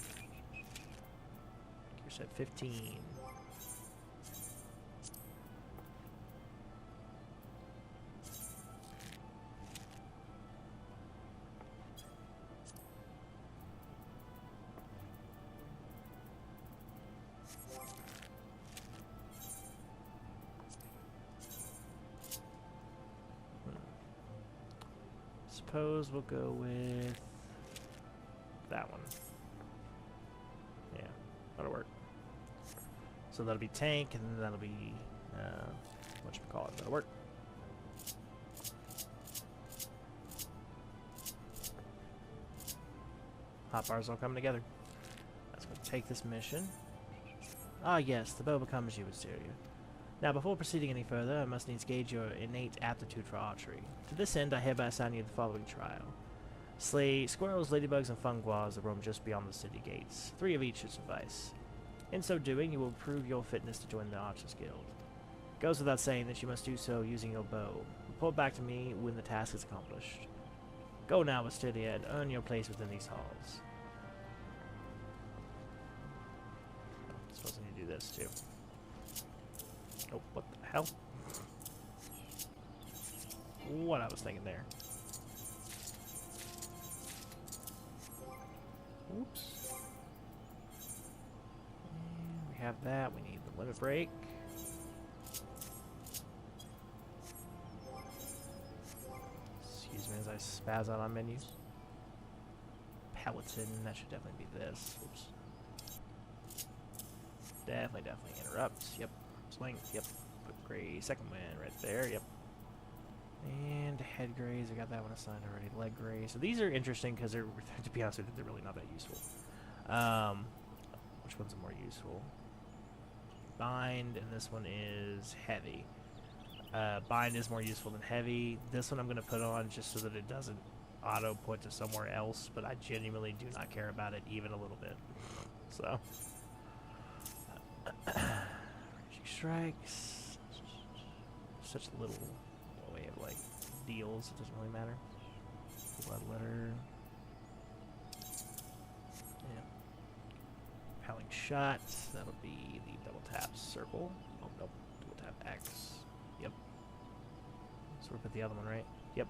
You said 15. Suppose we'll go with that one. Yeah, that'll work. So that'll be tank, and then that'll be whatchamacallit, that'll work. Hot bars all coming together. Let's go take this mission. Ah yes, the bow becomes you, Eorzea. Now, before proceeding any further, I must needs gauge your innate aptitude for archery. To this end, I hereby assign you the following trial. Slay squirrels, ladybugs, and funguas that roam just beyond the city gates. 3 of each should suffice. In so doing, you will prove your fitness to join the Archers Guild. Goes without saying that you must do so using your bow. Report back to me when the task is accomplished. Go now, Eorzea, and earn your place within these halls. I'm supposed to do this, too. Oh, what the hell? What I was thinking there. Oops. And we have that. We need the limit break. Excuse me as I spaz out on menus. Peloton, that should definitely be this. Oops. Definitely interrupt. Yep. Swing, yep. Put gray, second wind right there, yep. And head grays, I got that one assigned already. Leg gray. So these are interesting because they're, to be honest with you, they're really not that useful. Which ones are more useful? Bind, and this one is heavy. Bind is more useful than heavy. This one I'm going to put on just so that it doesn't auto put to somewhere else, but I genuinely do not care about it even a little bit. So, strikes. Such little way of like deals. It doesn't really matter. Bloodletter. Yeah. Howling shot. That'll be the double tap circle. Oh nope. Double tap X. Yep. So we put the other one right. Yep.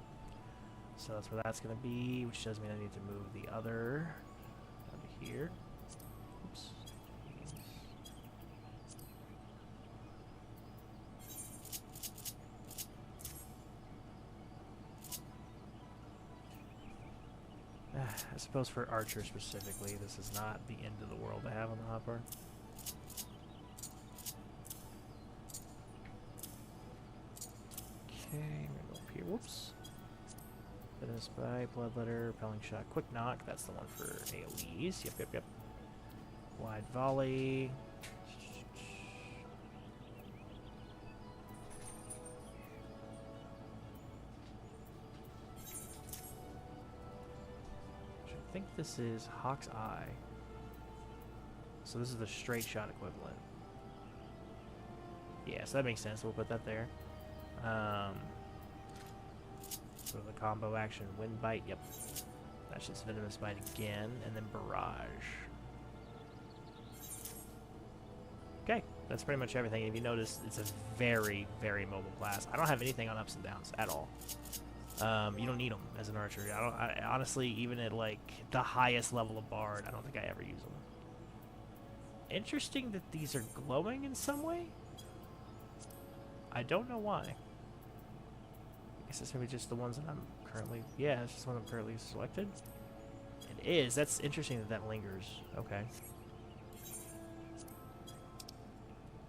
So that's where that's gonna be, which does mean I need to move the other over here. Oops. I suppose for Archer specifically, this is not the end of the world to have on the hotbar. Okay, I'm gonna go up here. Whoops. Fitness by Bloodletter, Repelling Shot, Quick Knock. That's the one for AoEs. Yep, yep, yep. Wide Volley. I think this is Hawk's Eye. So this is the straight shot equivalent. Yeah, so that makes sense. We'll put that there. So the combo action, Wind Bite, yep. That's just Venomous Bite again, and then Barrage. Okay, that's pretty much everything. If you notice, it's a very, very mobile class. I don't have anything on ups and downs at all. You don't need them as an archer. I honestly, even at like the highest level of Bard, I don't think I ever use them. Interesting that these are glowing in some way. I don't know why. I guess it's maybe just the ones that I'm currently... Yeah, it's just the one I'm currently selected. It is. That's interesting that that lingers. Okay.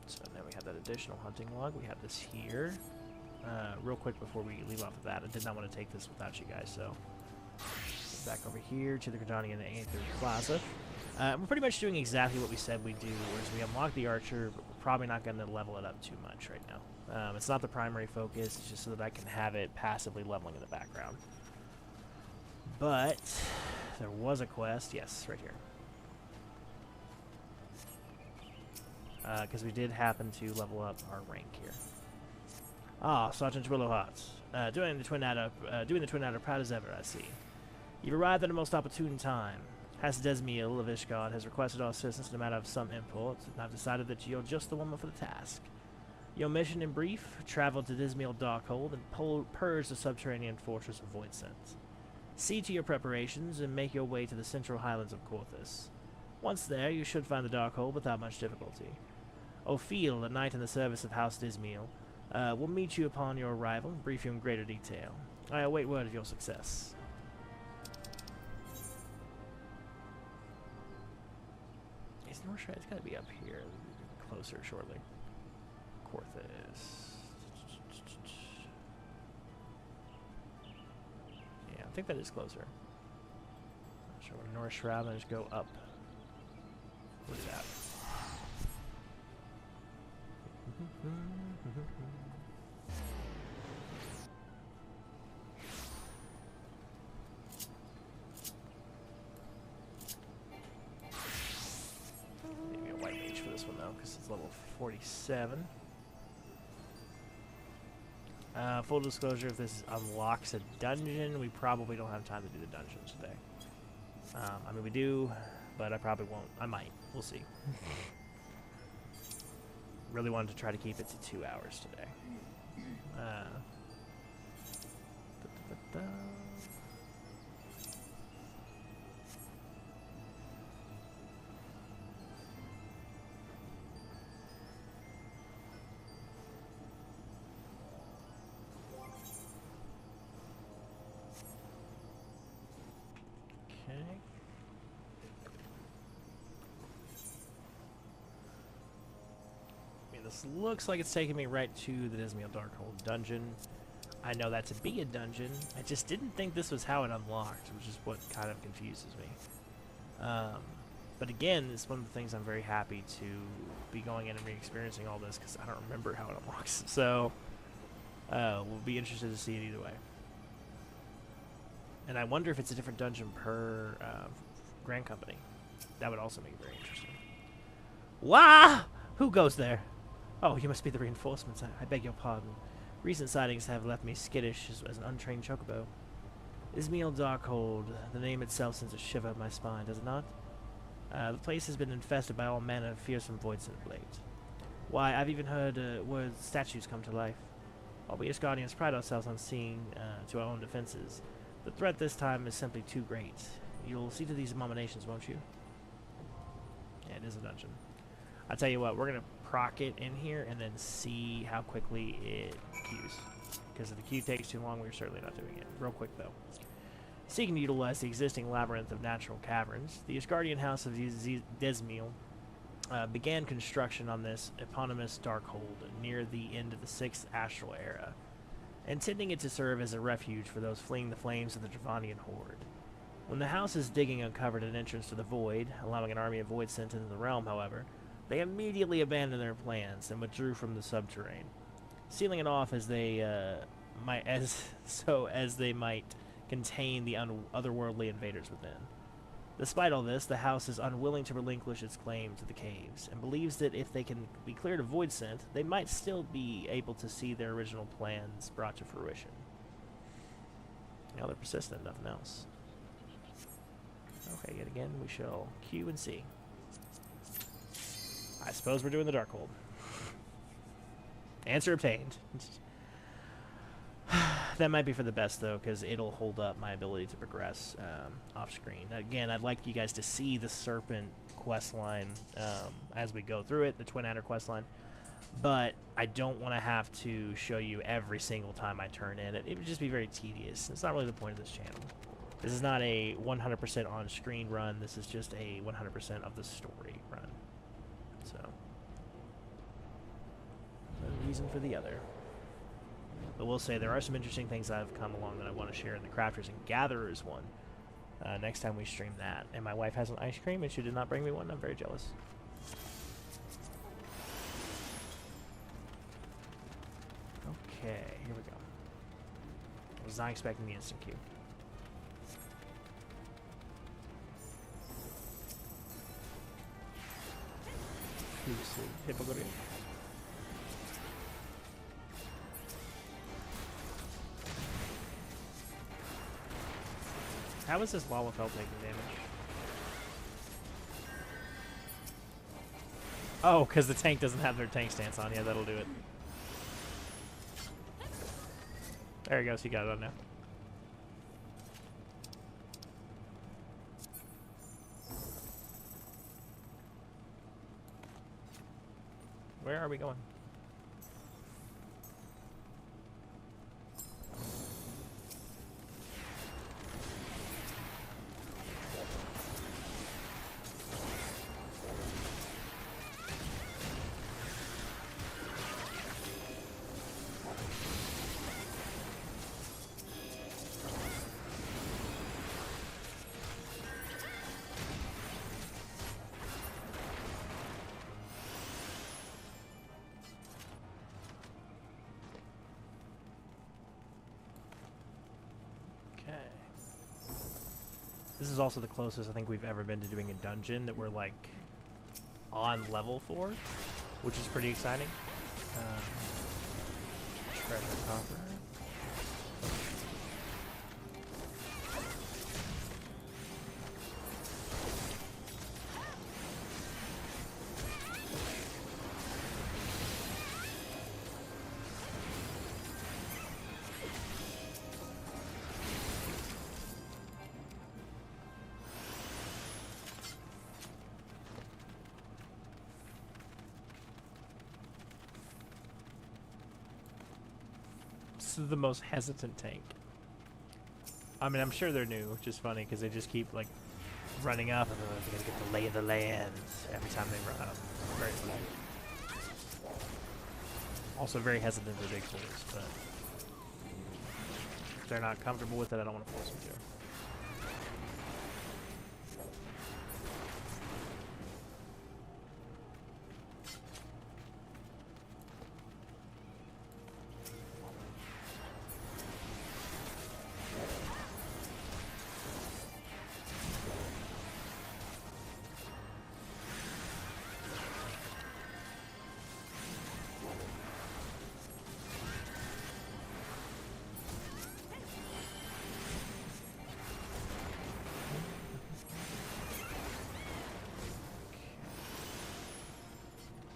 So then we have that additional hunting log. We have this here. Real quick before we leave off of that, I did not want to take this without you guys, so... Back over here to the Gridania and the Aether Plaza. We're pretty much doing exactly what we said we'd do, whereas we unlock the Archer, but we're probably not going to level it up too much right now. It's not the primary focus, it's just so that I can have it passively leveling in the background. But there was a quest, yes, right here. Because we did happen to level up our rank here. Ah, Sergeant Willowheart. Doing the Twin Adder proud as ever, I see. You've arrived at a most opportune time. Has Desmiel of Ishgard has requested our assistance in a matter of some import, and I've decided that you're just the woman for the task. Your mission in brief, travel to Desmiel Darkhold and purge the subterranean fortress of Voidsent. See to your preparations and make your way to the central highlands of Korthus. Once there, you should find the Darkhold without much difficulty. Ophiel, a knight in the service of House Desmiel, will meet you upon your arrival and brief you in greater detail. I await word of your success. Is North It's got to be up here, closer shortly. Korthus. Yeah, I think that is closer. So we're North Shroud and just go up. What's that? Maybe a white mage for this one though, because it's level 47. Full disclosure, if this unlocks a dungeon, we probably don't have time to do the dungeon today. I mean, we do, but I probably won't. I might. We'll see. Really wanted to try to keep it to 2 hours today. This looks like it's taking me right to the Desmiel Darkhold dungeon. I know that to be a dungeon. I just didn't think this was how it unlocked, which is what kind of confuses me. But again, it's one of the things I'm very happy to be going in and re-experiencing all this because I don't remember how it unlocks. So we'll be interested to see it either way. And I wonder if it's a different dungeon per Grand Company. That would also make it very interesting. Wah! Who goes there? Oh, you must be the reinforcements. I beg your pardon. Recent sightings have left me skittish as an untrained chocobo. Ismail Darkhold, the name itself sends a shiver up my spine, does it not? The place has been infested by all manner of fearsome voids of late. Why, I've even heard words statues come to life. While we as Guardians pride ourselves on seeing to our own defenses, the threat this time is simply too great. You'll see to these abominations, won't you? Yeah, it is a dungeon. I'll tell you what, we're going to proc it in here and then see how quickly it queues. Because if the queue takes too long, we're certainly not doing it. Real quick, though. Seeking to utilize the existing labyrinth of natural caverns, the Asgardian House of Desmiel began construction on this eponymous Darkhold near the end of the 6th Astral Era, intending it to serve as a refuge for those fleeing the flames of the Dravanian Horde. When the house's digging uncovered an entrance to the Void, allowing an army of Void sent into the realm, however, they immediately abandoned their plans and withdrew from the subterrane, sealing it off as they might contain the otherworldly invaders within. Despite all this, the house is unwilling to relinquish its claim to the caves, and believes that if they can be cleared of void scent, they might still be able to see their original plans brought to fruition. Now they're persistent, nothing else. Okay, yet again, we shall Q and C. I suppose we're doing the Darkhold. Answer obtained. That might be for the best, though, because it'll hold up my ability to progress off-screen. Again, I'd like you guys to see the Serpent questline as we go through it, the Twin Adder questline, but I don't want to have to show you every single time I turn in. It would just be very tedious. It's not really the point of this channel. This is not a 100% on-screen run. This is just a 100% of the story run. So, one reason for the other. But we'll say there are some interesting things that have come along that I want to share in the Crafters and Gatherers one. Next time we stream that. And my wife has an ice cream and she did not bring me one. I'm very jealous. Okay, here we go. I was not expecting the instant queue. Hippogriff. How is this Lalafell taking damage? Oh, because the tank doesn't have their tank stance on. Yeah, that'll do it. There he goes. He got it on now. Where are we going? This is also the closest I think we've ever been to doing a dungeon that we're like on level for, which is pretty exciting. Treasure copper. This is the most hesitant tank. I mean, I'm sure they're new, which is funny because they just keep like running up and they're gonna get the lay of the land every time they run up. Very funny. Also very hesitant for big fools, but if they're not comfortable with it, I don't want to force them to.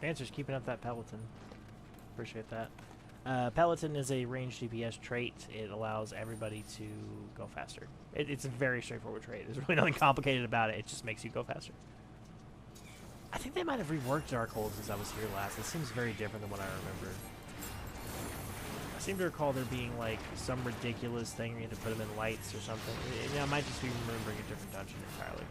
Answer's keeping up that Peloton. Appreciate that. Peloton is a ranged DPS trait. It allows everybody to go faster. It's a very straightforward trait. There's really nothing complicated about it. It just makes you go faster. I think they might have reworked Darkhold since I was here last. It seems very different than what I remember. I seem to recall there being like some ridiculous thing where you had to put them in lights or something. I might just be remembering a different dungeon entirely.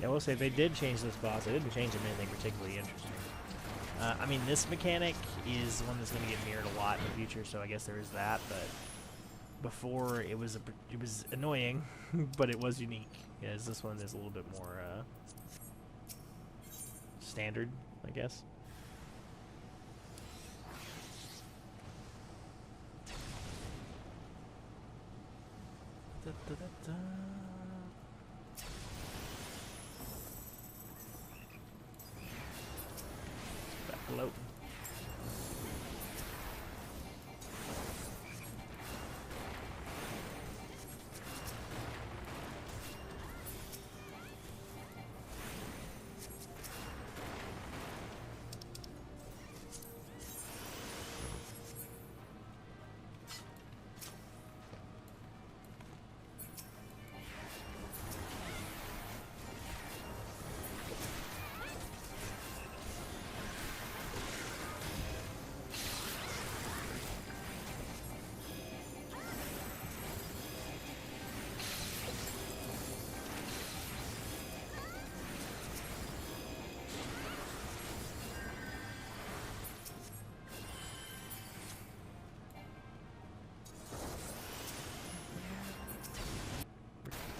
Yeah, I will say they did change this boss. They didn't change him anything particularly interesting. I mean, this mechanic is one that's going to get mirrored a lot in the future, so I guess there is that. But before, it was annoying, but it was unique. Yeah, this one is a little bit more standard, I guess. Da, da, da, da. Floating.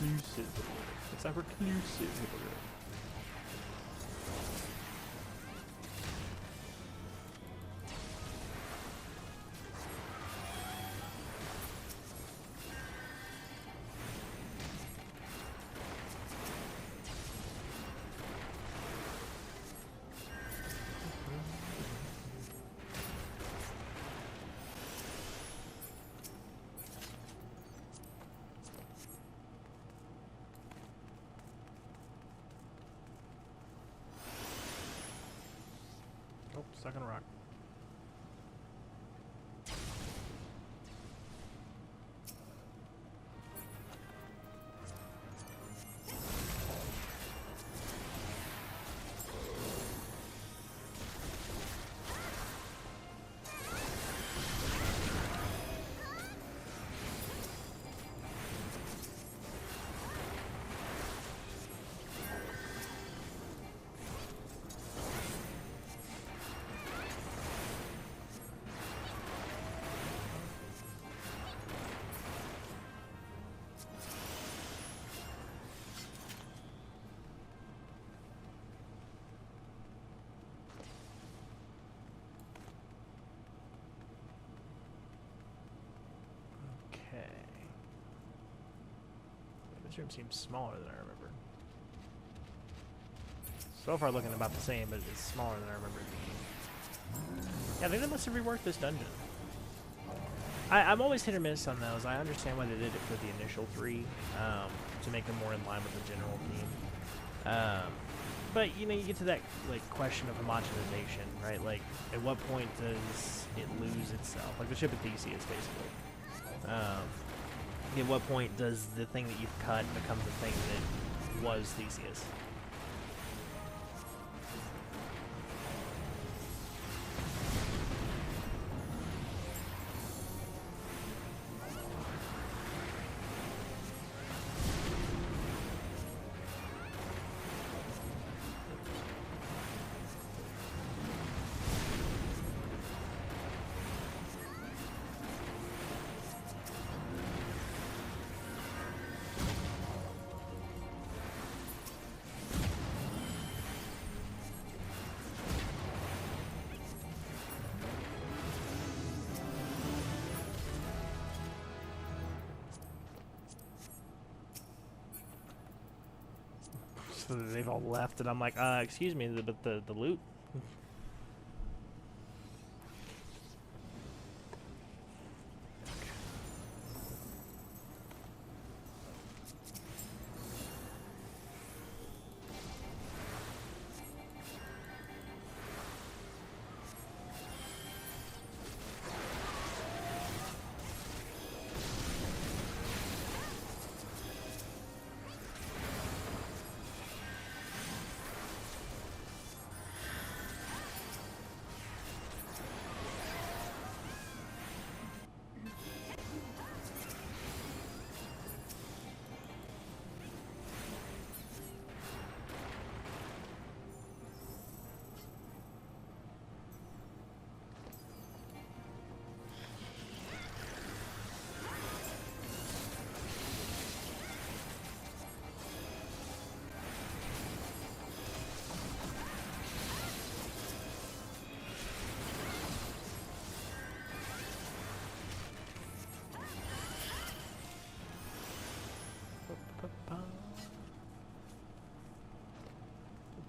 Reclusive. It's like reclusive. Oh, stuck on a rock. This room seems smaller than I remember. So far looking about the same, but it's smaller than I remember it being. Yeah, I think they must have reworked this dungeon. I'm always hit or miss on those. I understand why they did it for the initial 3, to make them more in line with the general theme. But, you know, you get to that, like, question of homogenization, right? Like, at what point does it lose itself? Like the ship of Theseus, basically. At what point does the thing that you've cut become the thing that was Theseus? They've all left, and I'm like, excuse me, but the loot.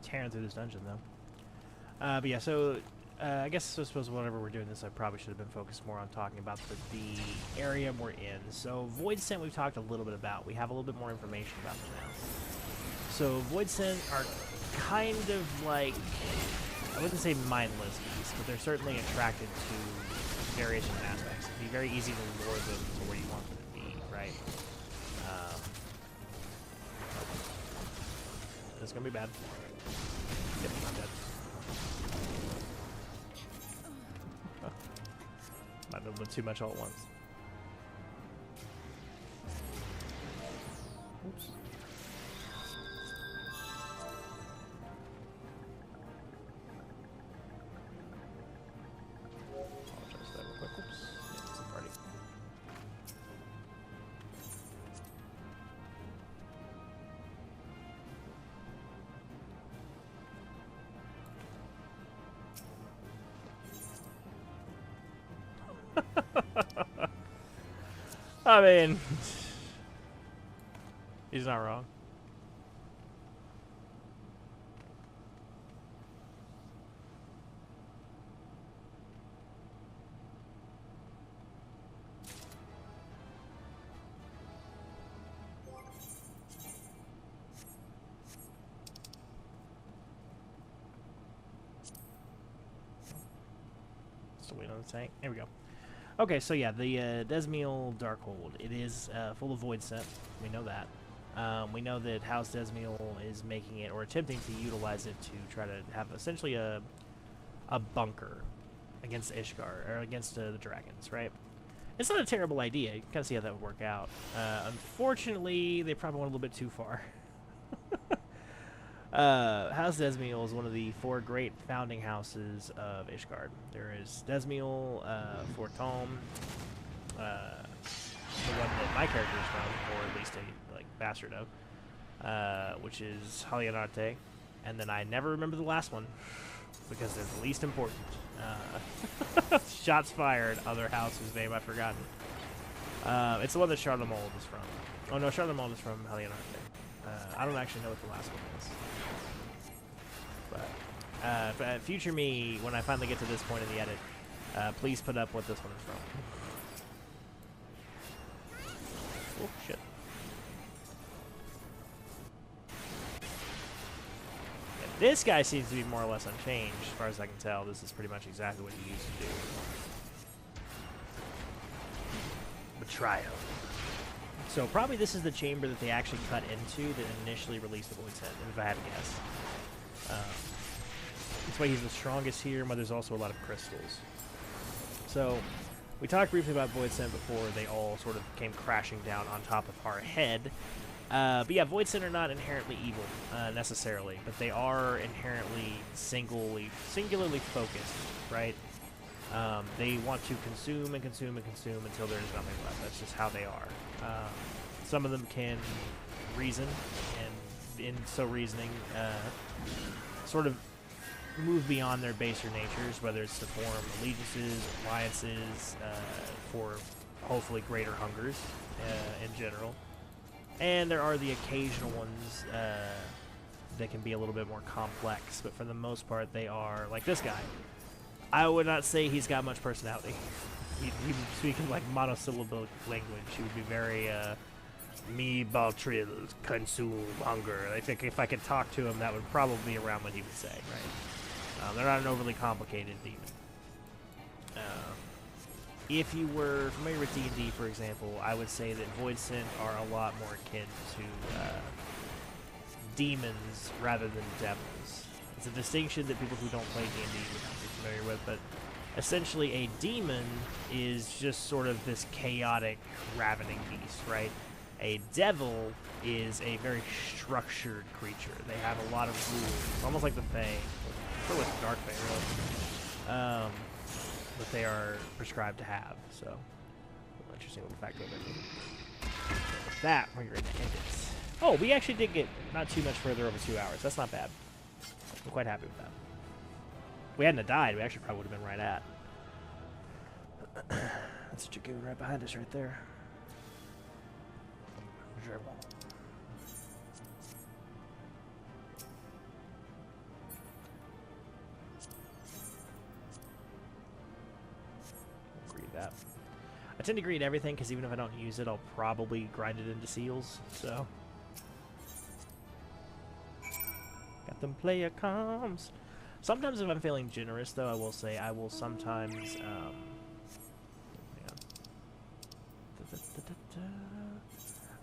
Tearing through this dungeon though. But yeah, so I guess I suppose whenever we're doing this, I probably should have been focused more on talking about the area we're in. So Void Scent we've talked a little bit about. We have a little bit more information about them now. So Void Scent are kind of like, I wouldn't say mindless beasts, but they're certainly attracted to various different aspects. It'd be very easy to lure them to where you want them to be, right? It's gonna be bad. Yep, I'm dead. Might have been too much all at once. Oops. Apologize for that real quick. Oops. Yeah, it's a party. I mean, he's not wrong. Still waiting on the tank. There we go. Okay, so yeah, the Desmiel Darkhold, it is full of Void Scent. We know that. We know that House Desmiel is making it, or attempting to utilize it to try to have essentially a bunker against Ishgard, or against the dragons, right? It's not a terrible idea. You can kind of see how that would work out. Unfortunately, they probably went a little bit too far. House Desmiel is one of the 4 great founding houses of Ishgard. There is Desmiel, Fort Tome, the one that my character is from, or at least a bastard of, which is Halianarte, and then I never remember the last one because they're the least important. Shots fired, other house whose name I've forgotten. It's the one that Charlemagne is from. Oh no, Charlemagne is from Halianarte. I don't actually know what the last one is. But future me, when I finally get to this point in the edit, please put up what this one is from. Oh, shit. Yeah, this guy seems to be more or less unchanged, as far as I can tell. This is pretty much exactly what he used to do. Betrayal. So probably this is the chamber that they actually cut into that initially released the Void Scent, if I had to guess. That's why he's the strongest here, but there's also a lot of crystals. So, we talked briefly about Void Scent before they all sort of came crashing down on top of our head. But yeah, Void Scent are not inherently evil, necessarily, but they are inherently singularly focused, right? They want to consume and consume and consume until there's nothing left. That's just how they are. Some of them can reason, and in so reasoning, sort of move beyond their baser natures, whether it's to form allegiances, alliances, for hopefully greater hungers in general. And there are the occasional ones they can be a little bit more complex, but for the most part, they are like this guy. I would not say he's got much personality. He would speak in like monosyllable language. He would be very, me Baltril, consume hunger. I think if I could talk to him, that would probably be around what he would say, right? They're not an overly complicated demon. If you were familiar with D&D, for example, I would say that Void Sent are a lot more akin to demons rather than devils. It's a distinction that people who don't play D&D would not be familiar with, but essentially a demon is just sort of this chaotic, ravening beast, right? A devil is a very structured creature. They have a lot of rules, almost like the Fae, or like the Dark Fae, really. That they are prescribed to have, so interesting little fact over there. With that, we're going to end it. Oh, we actually did get not too much further over 2 hours. That's not bad. I'm quite happy with that. If we hadn't have died, we actually probably would have been right at. That's a Dragoon right behind us right there. That. I tend to greed everything because even if I don't use it, I'll probably grind it into seals. So, got them player comms. Sometimes if I'm feeling generous, though, I will say I will sometimes. Hang on.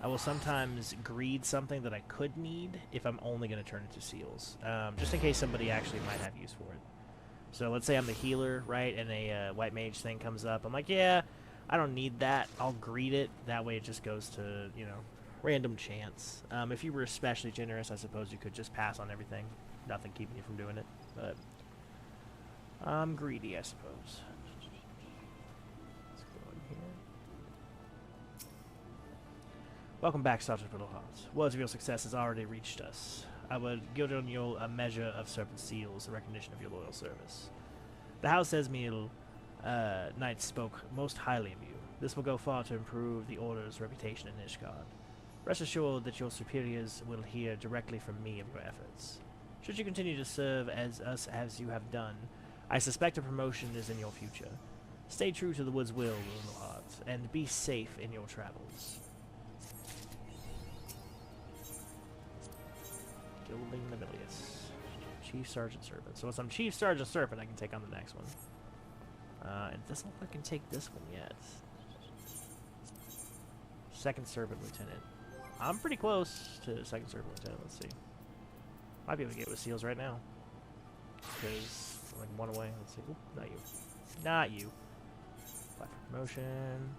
I will sometimes greed something that I could need if I'm only going to turn it to seals, just in case somebody actually might have use for it. So let's say I'm the healer, right, and a white mage thing comes up. I'm like, yeah, I don't need that. I'll greet it. That way it just goes to, you know, random chance. If you were especially generous, I suppose you could just pass on everything. Nothing keeping you from doing it. But I'm greedy, I suppose. Let's go in here. Welcome back, Sergeant Fiddleheart. Words of your success has already reached us. I would give on you a measure of serpent seals, a recognition of your loyal service. The House Esmiel Knight spoke most highly of you. This will go far to improve the Order's reputation in Ishgard. Rest assured that your superiors will hear directly from me of your efforts. Should you continue to serve as us as you have done, I suspect a promotion is in your future. Stay true to the Wood's will, Fiddleheart, and be safe in your travels. Gilding Nobilius. Chief Sergeant Serpent. So once I'm Chief Sergeant Serpent, I can take on the next one. It doesn't look like I can take this one yet. Second Serpent Lieutenant. I'm pretty close to Second Serpent Lieutenant. Let's see. Might be able to get with seals right now. Because, like, one away. Let's see. Oop, not you. Not you. Apply for promotion.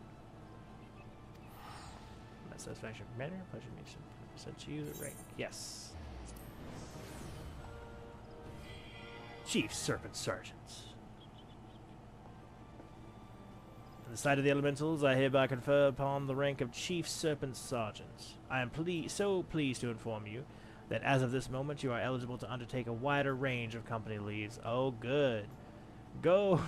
That satisfaction for manner. Pleasure to meet you. Sent you the rank. Yes. Chief Serpent Sergeant. In the sight of the elementals, I hereby confer upon the rank of Chief Serpent Sergeant. I am so pleased to inform you that as of this moment you are eligible to undertake a wider range of company leads. Oh, good. Go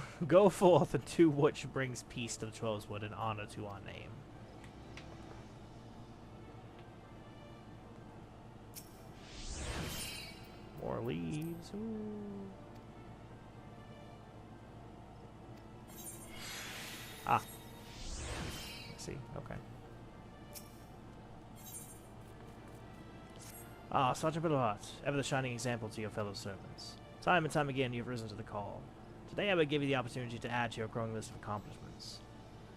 forth and do which brings peace to the Twelveswood and honor to our name. More leads. Ooh. Ah. Let's see. Okay. Ah, Sergeant Fiddleheart, ever the shining example to your fellow servants. Time and time again you have risen to the call. Today I will give you the opportunity to add to your growing list of accomplishments.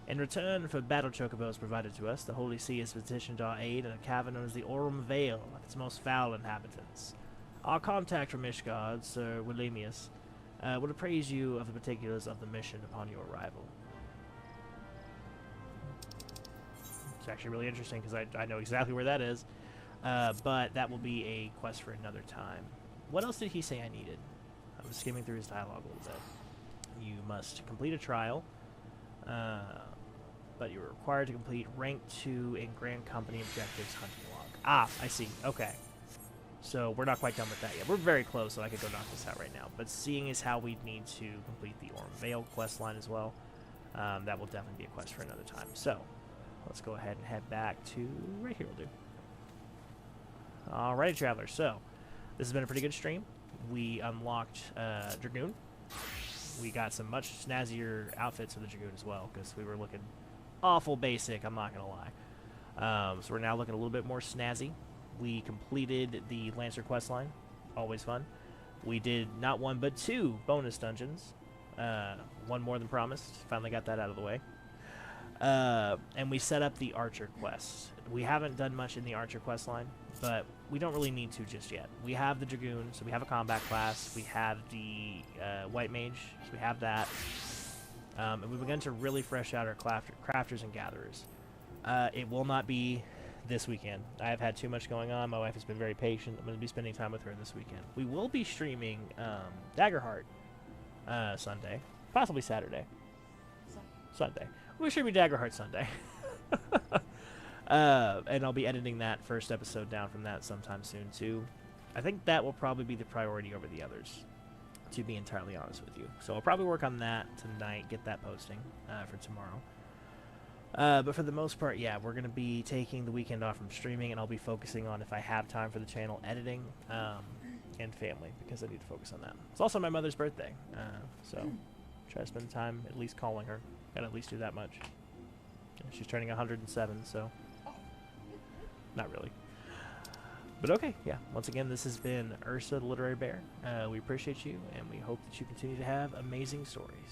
In return for battle chocobos provided to us, the Holy See has petitioned our aid in a cavern known as the Aurum Vale of its most foul inhabitants. Our contact from Ishgard, Sir Willemius, will appraise you of the particulars of the mission upon your arrival. It's actually really interesting because I know exactly where that is, but that will be a quest for another time. What else did he say I needed? I was skimming through his dialogue a little bit. You must complete a trial, but you're required to complete rank 2 in Grand Company Objectives Hunting Log. Ah, I see. Okay. So we're not quite done with that yet. We're very close, so I could go knock this out right now. But seeing as how we need to complete the Aurum Vale quest line as well, that will definitely be a quest for another time. So let's go ahead and head back to right here. We'll do. Alrighty, travelers. So This has been a pretty good stream. We unlocked Dragoon. We got some much snazzier outfits for the Dragoon as well, because we were looking awful basic, I'm not going to lie. So we're now looking a little bit more snazzy. We completed the Lancer questline. Always fun. We did not one, but 2 bonus dungeons. One more than promised. Finally got that out of the way. And we set up the Archer quest. We haven't done much in the Archer questline, but we don't really need to just yet. We have the Dragoon, so we have a combat class. We have the White Mage, so we have that. And we've begun to really fresh out our crafters and gatherers. It will not be this weekend. I have had too much going on. My wife has been very patient. I'm going to be spending time with her this weekend. We will be streaming Daggerheart Sunday, possibly Saturday. Sunday. We're streaming Daggerheart Sunday. And I'll be editing that first episode down from that sometime soon, too. I think that will probably be the priority over the others, to be entirely honest with you. So I'll probably work on that tonight, get that posting for tomorrow. But for the most part, yeah, we're going to be taking the weekend off from streaming, and I'll be focusing on, if I have time for the channel, editing and family, because I need to focus on that. It's also my mother's birthday, so try to spend time at least calling her. Gotta at least do that much. She's turning 107, so not really. But okay, yeah. Once again, this has been Eorzea the Literary Bear. We appreciate you, and we hope that you continue to have amazing stories.